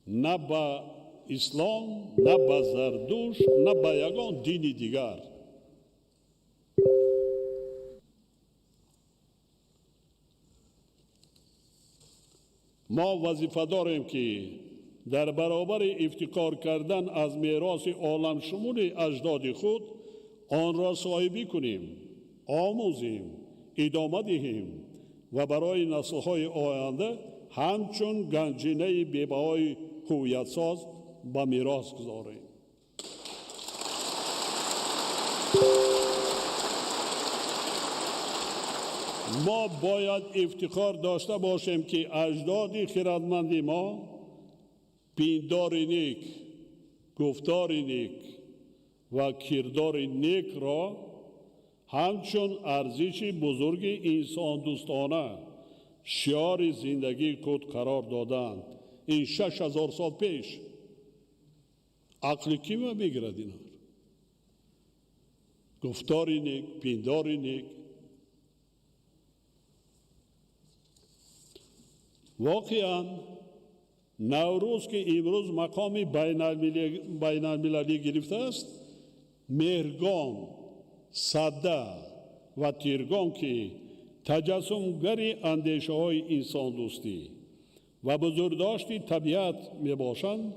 نه به اسلام، نه به زردوش، نه به یگان دینی دیگر. ما وظیفه داریم که در برابر افتخار کردن از میراث عالم شمول اجداد خود آن را صاحبی کنیم، آموزیم، ادامه دهیم و برای نسل‌های آینده همچون گنجینه بی‌بهای هویت ساز به میراث گذاریم. ما باید افتخار داشته باشیم که اجداد خردمند ما پیندار نیک، گفتار نیک و کردار نیک را همچون ارزش بزرگ انسان دوستانه شعار زندگی خود قرار دادند. این 6000 سال پیش عقل کی ما میگیرد اینا؟ گفتاری نیک، پینداری نیک. واقعا نوروز که امروز مقام بین المللی گرفته است، مهرگان، ساده و تیرگان که تجسمگری اندیشه های انسان دوستی و بزرگداشت طبیعت می باشند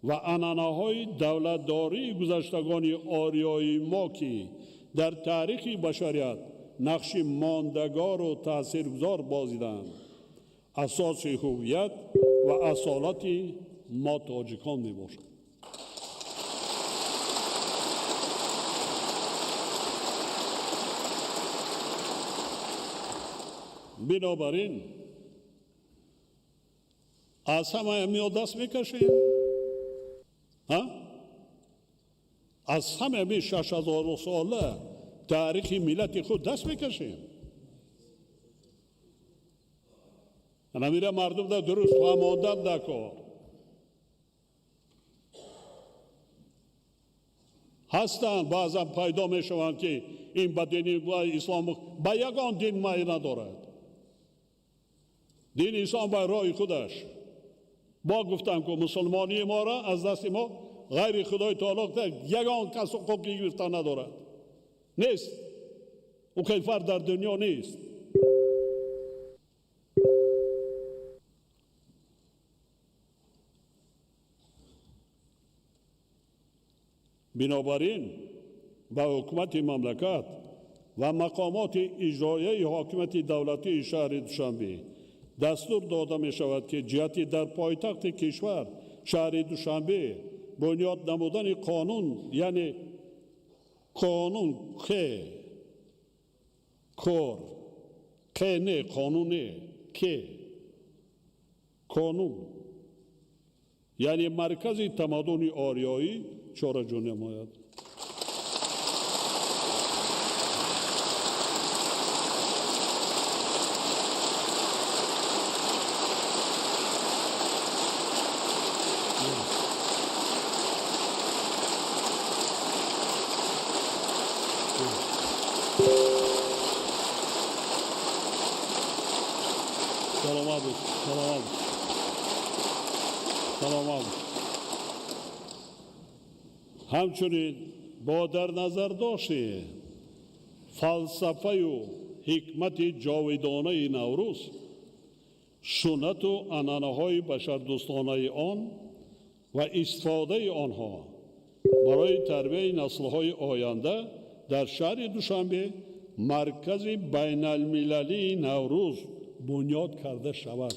و عنعنه های دولتداری گذشتگان آریایی ما که در تاریخ بشریت نقش ماندگار و تاثیرگذار بازیدند، اساس هویت و اصالت ما تاجیکان می باشد. بنابراین از همه امی دست میکشیم، از همه امی 6000 ساله تاریخ ملت خود دست میکشیم. نمیره مردم در درست فهماندن در کار هستند. بعضا پیدا میشوند که این به دین اسلام به یگان دین مایه ندارد. دین اسلام به راه خودش با گفتن که مسلمانی ما را از دست ما غیر خدای تعالی یگان کس حقوقی گرفتن ندارد. نیست، او کیفر در دنیا نیست. بنابراین به حکومت مملکت و مقامات اجرایی حاکمیت دولتی شهر دوشنبه دستور داده می شود که جهتی در پایتخت کشور شهر دوشنبه بنیاد نمودن قانون، یعنی قانون نه قانونه قانون، یعنی مرکز تمدن آریایی چهار جون نماید. سلام. همچنین با در نظر داشته فلسفه و حکمت جاودانه نوروز، سنت و عنعنه های بشردوستانه آن و استفاده آنها برای تربیت نسل های آینده در شهر دوشنبه مرکز بین المللی نوروز بنیاد کرده شود.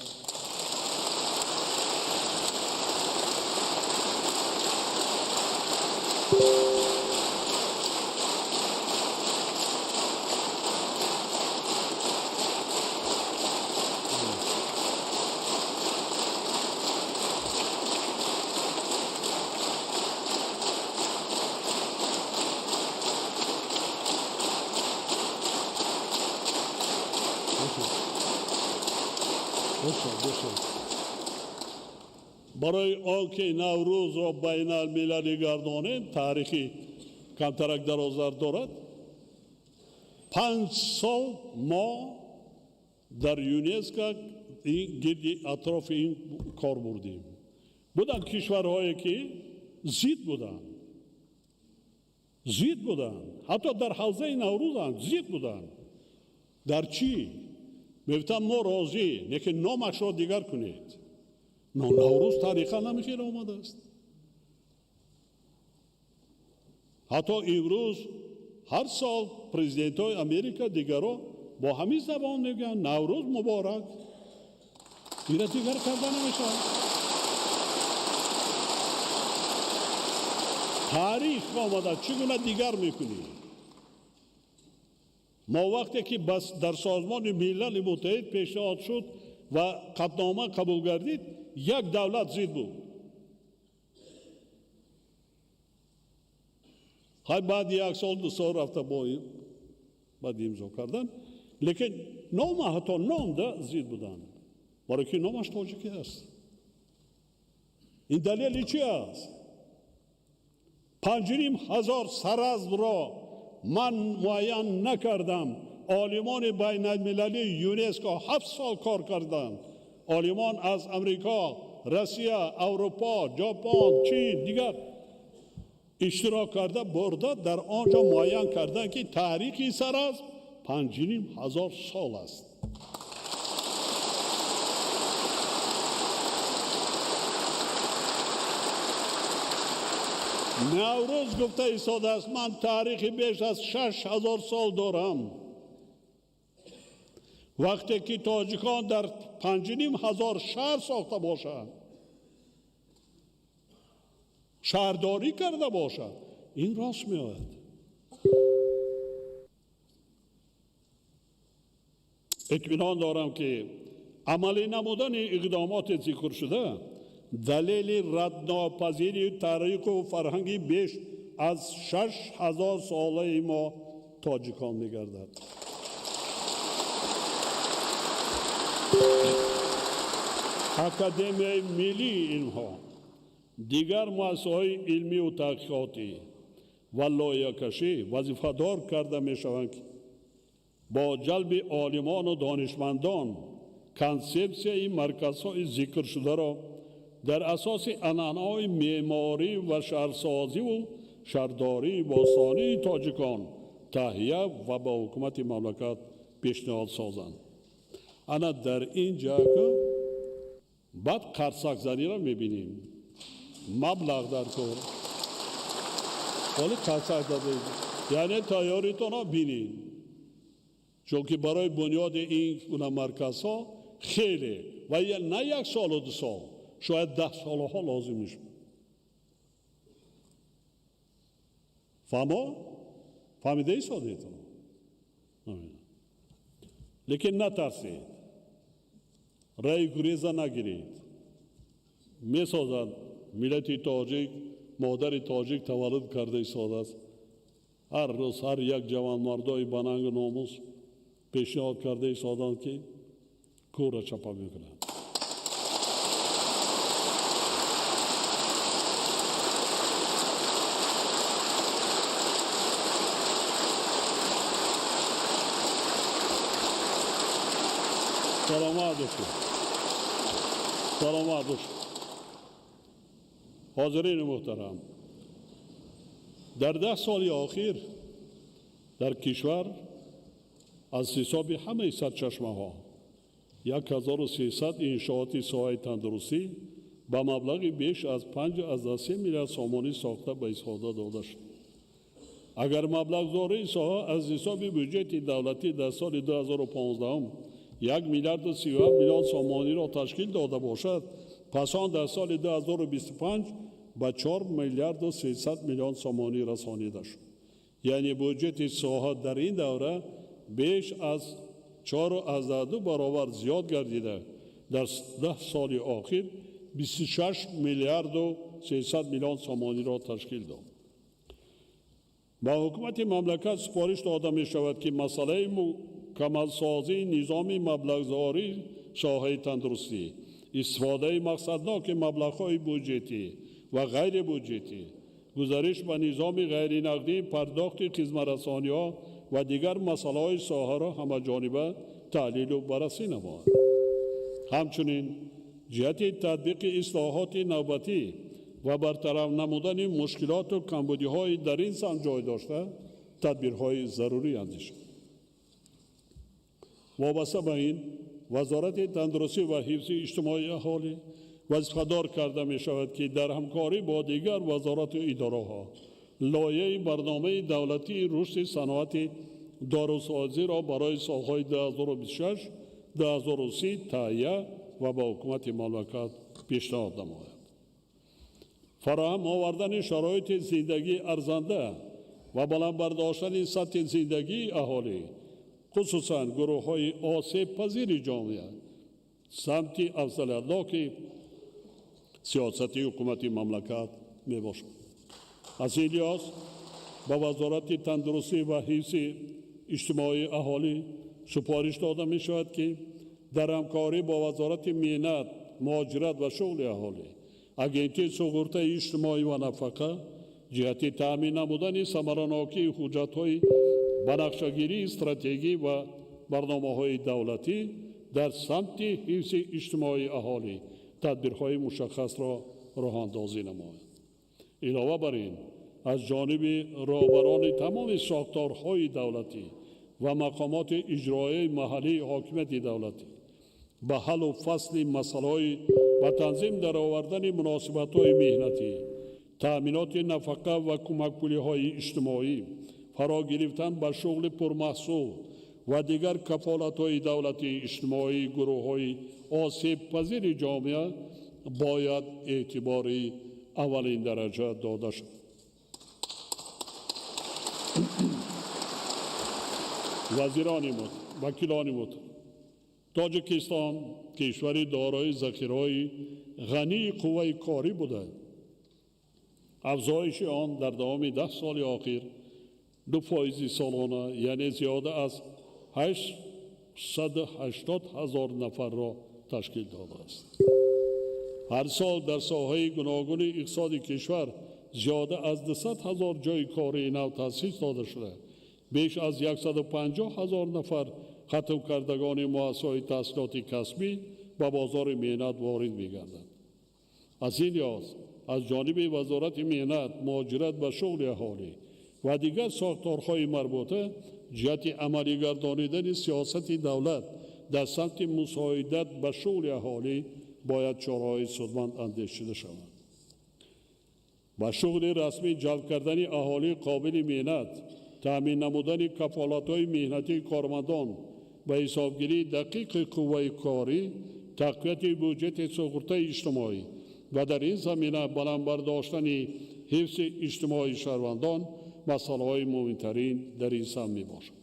برای آنکه نوروز را بین المللی گردانیم، تاریخی کمترک درازر دارد. 5 سال ما در یونسکو گردی اطراف این کار بردیم. بودن کشورهایی که زید بودن، حتی در حوزه نوروز هم زید بودن. در چی؟ میگفتم ما راضی، لیکن نامش را دیگر کنید. نوروز تاریخا نمیخیر آمده است. حتی امروز هر سال پرزیدنت های امریکا دیگرها با همین زبان میگن نوروز مبارک. اینا دیگر کرده نمیشه. تاریخ آمده چگونه دیگر میکنی؟ ما وقتی که بس در سازمان ملل متحد پیشنهاد شد و قطعنامه قبول گردید، یک دولت زید بود. بعد 1 سال 2 سال رفته با بعد امضا کردن. لیکن نام حتی نام ده زید بودن، برای که نامش تاجیکی است. این دلیل چی است؟ 5,500 سرز را من معین نکردم. عالمان بین المللی یونسکو 7 سال کار کردند. عالمان از امریکا، روسیه، اروپا، ژاپن، چین دیگر اشتراک کرده برده در آنجا معین کردن که تاریخی سرز 5,500 سال است. نوروز گفته ایستاده است من تاریخی بیش از 6,000 سال دارم. وقتی که تاجیکان در 5,500 شهر ساخته باشند، شهرداری کرده باشند، این راست می آید. اطمینان دارم که عملی نمودن اقدامات ذکر شده دلیل ردناپذیری تاریخ و فرهنگی بیش از 6,000 ساله ما تاجیکان می گردد. اکادمی ملی علم‌ها، دیگر مؤسسه‌های علمی و تحقیقاتی و لایحه‌کشی وظیفه‌دار کرده می‌شوند که با جلب عالمان و دانشمندان کنسپسیای مرکزهای ذکر شده را در اساس عنعنه‌های معماری و شهرسازی و شهرداری باستانی تاجیکان تهیه و با حکومت مملکت پیشنهاد سازند. انا در این جا بعد قرصک زنی را می‌بینیم، مبلغ در کار، ولی قرصک زنی یعنی تیاریتون را بینید، چون که برای بنیاد این مرکز ها خیلی و نه 1 سال و 2 سال، شاید 10 سال ها لازم میشه. فهمیده ای سادیتون؟ لیکن نترسید، رای گریزه نگیرید. میسازد ملت تاجیک، مادر تاجیک تولد کرده ایستاده است. هر روز هر یک جوان مردای بننگ ناموس پیشنهاد کرده ایستادند که کور را چپا میکنند. سلامت باشید. حاضرین محترم، در 10 سال اخیر در کشور از حساب همه سرچشمه ها 1,300 انشاءات ساحه تندرستی با مبلغی بیش از 5.3 میلیارد سامانی ساخته به استفاده داده شد. اگر مبلغ زاری ساحه از حساب بودجه دولتی در سال 2015 1 میلیارد و 37 میلیون سامانی را تشکیل داده باشد، پس آن در سال 2025 به 4 میلیارد و 300 میلیون سامانی رسانیده شد. یعنی بودجه ساحه در این دوره بیش از 4.2 برابر زیاد گردیده. در 10 سال اخیر 26 میلیارد و 300 میلیون سامانی را تشکیل داد. با حکومت مملکت سپارش داده می شود که مسئله مکمل سازی نظام مبلغ‌زاری ساحه تندرستی، استفاده مقصدناک مبلغ‌های بودجتی و غیر بودجتی، گزارش به نظام غیر نقدی، پرداخت خدمت‌رسانی‌ها و دیگر مسائل ساحه را همه‌جانبه تحلیل و بررسی نماید. همچنین جهت تطبیق اصلاحات نوبتی و برطرف نمودن مشکلات و کمبودی‌های در این سمت جای داشته تدبیرهای ضروری اندیشید. وابسته به این وزارت تندرستی و حفظ اجتماعی اهالی وظیفه‌دار کرده می شود که در همکاری با دیگر وزارت و اداره‌ها لایحه برنامه دولتی رشد صنعت داروسازی را برای سالهای 2026-2030 تهیه و با حکومت مملکت پیشنهاد نماید. فراهم آوردن شرایط زندگی ارزنده و بلند برداشتن سطح زندگی اهالی، خصوصاً گروه‌های آسیب پذیر جامعه، سمت افضلیت‌ناک سیاست حکومت مملکت می باشد. از این لحاظ با وزارت تندرستی و حفظ اجتماعی اهالی سپارش داده می شود که در همکاری با وزارت مهنت، مهاجرت و شغل اهالی، اگنتی سقورت اجتماعی و نفقه جهت تامین نمودن ثمراناکی حجت‌های بنقشه‌گیری استراتژی و برنامه‌های دولتی در سمت حفظ اجتماعی اهالی تدبیرهای مشخص را راه اندازی نماید. علاوه بر این از جانب رهبران تمام ساختارهای دولتی و مقامات اجرایی محلی حاکمیت دولتی به حل و فصل مسائل و تنظیم در آوردن مناسبت‌های مهنتی، تأمینات نفقه و کمک پولی‌های اجتماعی، فرا گرفتن به شغل پرمحصول و دیگر کفالت‌های دولتی اجتماعی گروه‌های آسیب پذیر جامعه باید اعتباری اولین درجه داده شد. وکیلان محترم، تاجیکستان کشوری دارای ذخیره‌های غنی قوه کاری بوده. افزایش آن در دوام 10 سال اخیر 2% سالانه یعنی زیاده از 880,000 نفر را تشکیل داده است. هر سال در ساحه گوناگون اقتصاد کشور زیاده از 200,000 جای کاری نو تأسیس داده شده. بیش از 150,000 نفر ختم کردگان مؤسسه‌های تحصیلات کسبی به بازار مهنت وارد می‌گردند. از این لحاظ از جانب وزارت مهنت، مهاجرت و شغل اهالی و دیگر ساختارهای مربوطه جهت عملی گردانیدن سیاست دولت در سمت مساعدت به شغل اهالی باید چاره‌های سودمند اندیشیده شود. با شغل رسمی جلب کردن اهالی قابل مهنت، تامین نمودن کفالت‌های مهنتی کارمندان و حسابگیری دقیق قوه کاری، تقویت بودجه سقورت اجتماعی و در این زمینه بلند برداشتن حفظ اجتماعی شهروندان مسائل مهمترین در این سهم میباشد.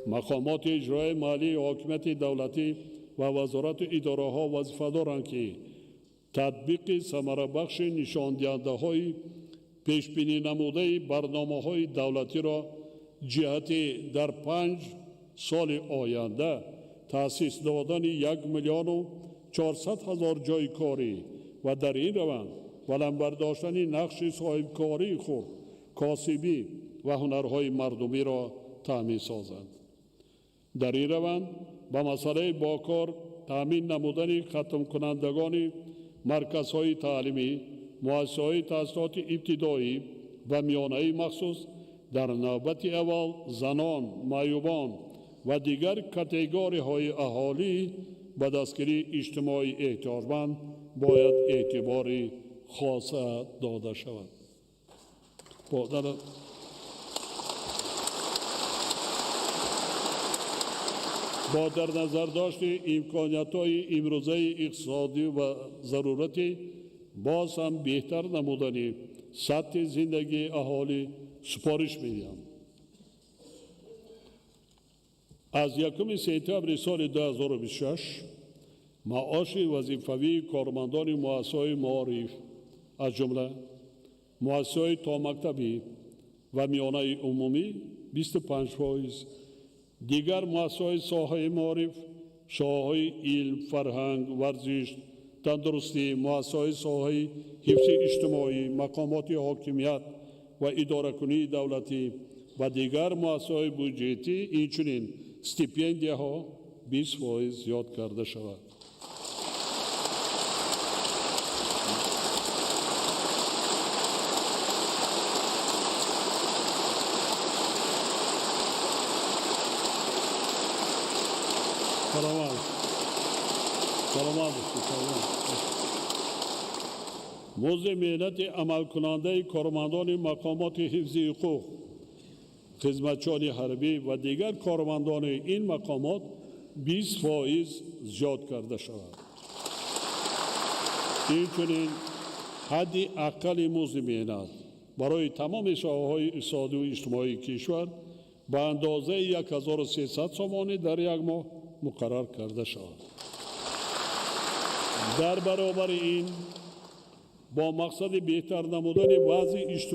مقامات اجرایی محلی حاکمیت دولتی و وزارت اداره ها وظیفه دارند که تطبیق ثمره بخش نشاندهنده های پیش بینی نموده برنامه های دولتی را جهت در 5 سال آینده تأسیس دادن 1,400,000 جای کاری و در این روند بلند برداشتن نقش صاحب کاری خود، کاسبی و هنرهای مردمی را تامین سازند. در این روند به مسئله باکار تامین نمودن ختم کنندگان مرکزهای تعلیمی، مؤسسه‌های تحصیلات ابتدایی و میانه‌ای مخصوص در نوبت اول زنان، معیوبان و دیگر کاتگوری‌های اهالی به دستگیری اجتماعی احتیاجمند باید اعتباری خاص داده شود. با در نظر داشت امکانیت‌های امروزه اقتصادی و ضرورتی باز هم بهتر نمودن سطح زندگی اهالی سپارش می‌دهم. از 1 سپتامبر سال 2026 معاش وظیفوی کارمندان مؤسسه‌های معارف از جمله مؤسسه‌های تا مکتبی و میانه عمومی 25%، دیگر مؤسسه‌های ساحه معارف، شاخه‌های علم، فرهنگ، ورزش، تندرستی، مؤسسه‌های ساحه حفظ اجتماعی، مقامات حاکمیت و اداره‌کنی دولتی و دیگر مؤسسه‌های بودجتی اینچنین استیپندیاها 20% زیاد کرده شود. مزد مهنت عمل کننده کارمندان مقامات حفظ حقوق، خدمتچیان حربی و دیگر کارمندان این مقامات 20% زیاد کرده شود. اینچنین حد اقل مزد مهنت برای تمام شاخه‌های اقتصادی و اجتماعی کشور به اندازه 1300 تومان در یک ماه مقرر کرده شود. در برابر این با مقصد بهتر نمودن وضع اجتماعی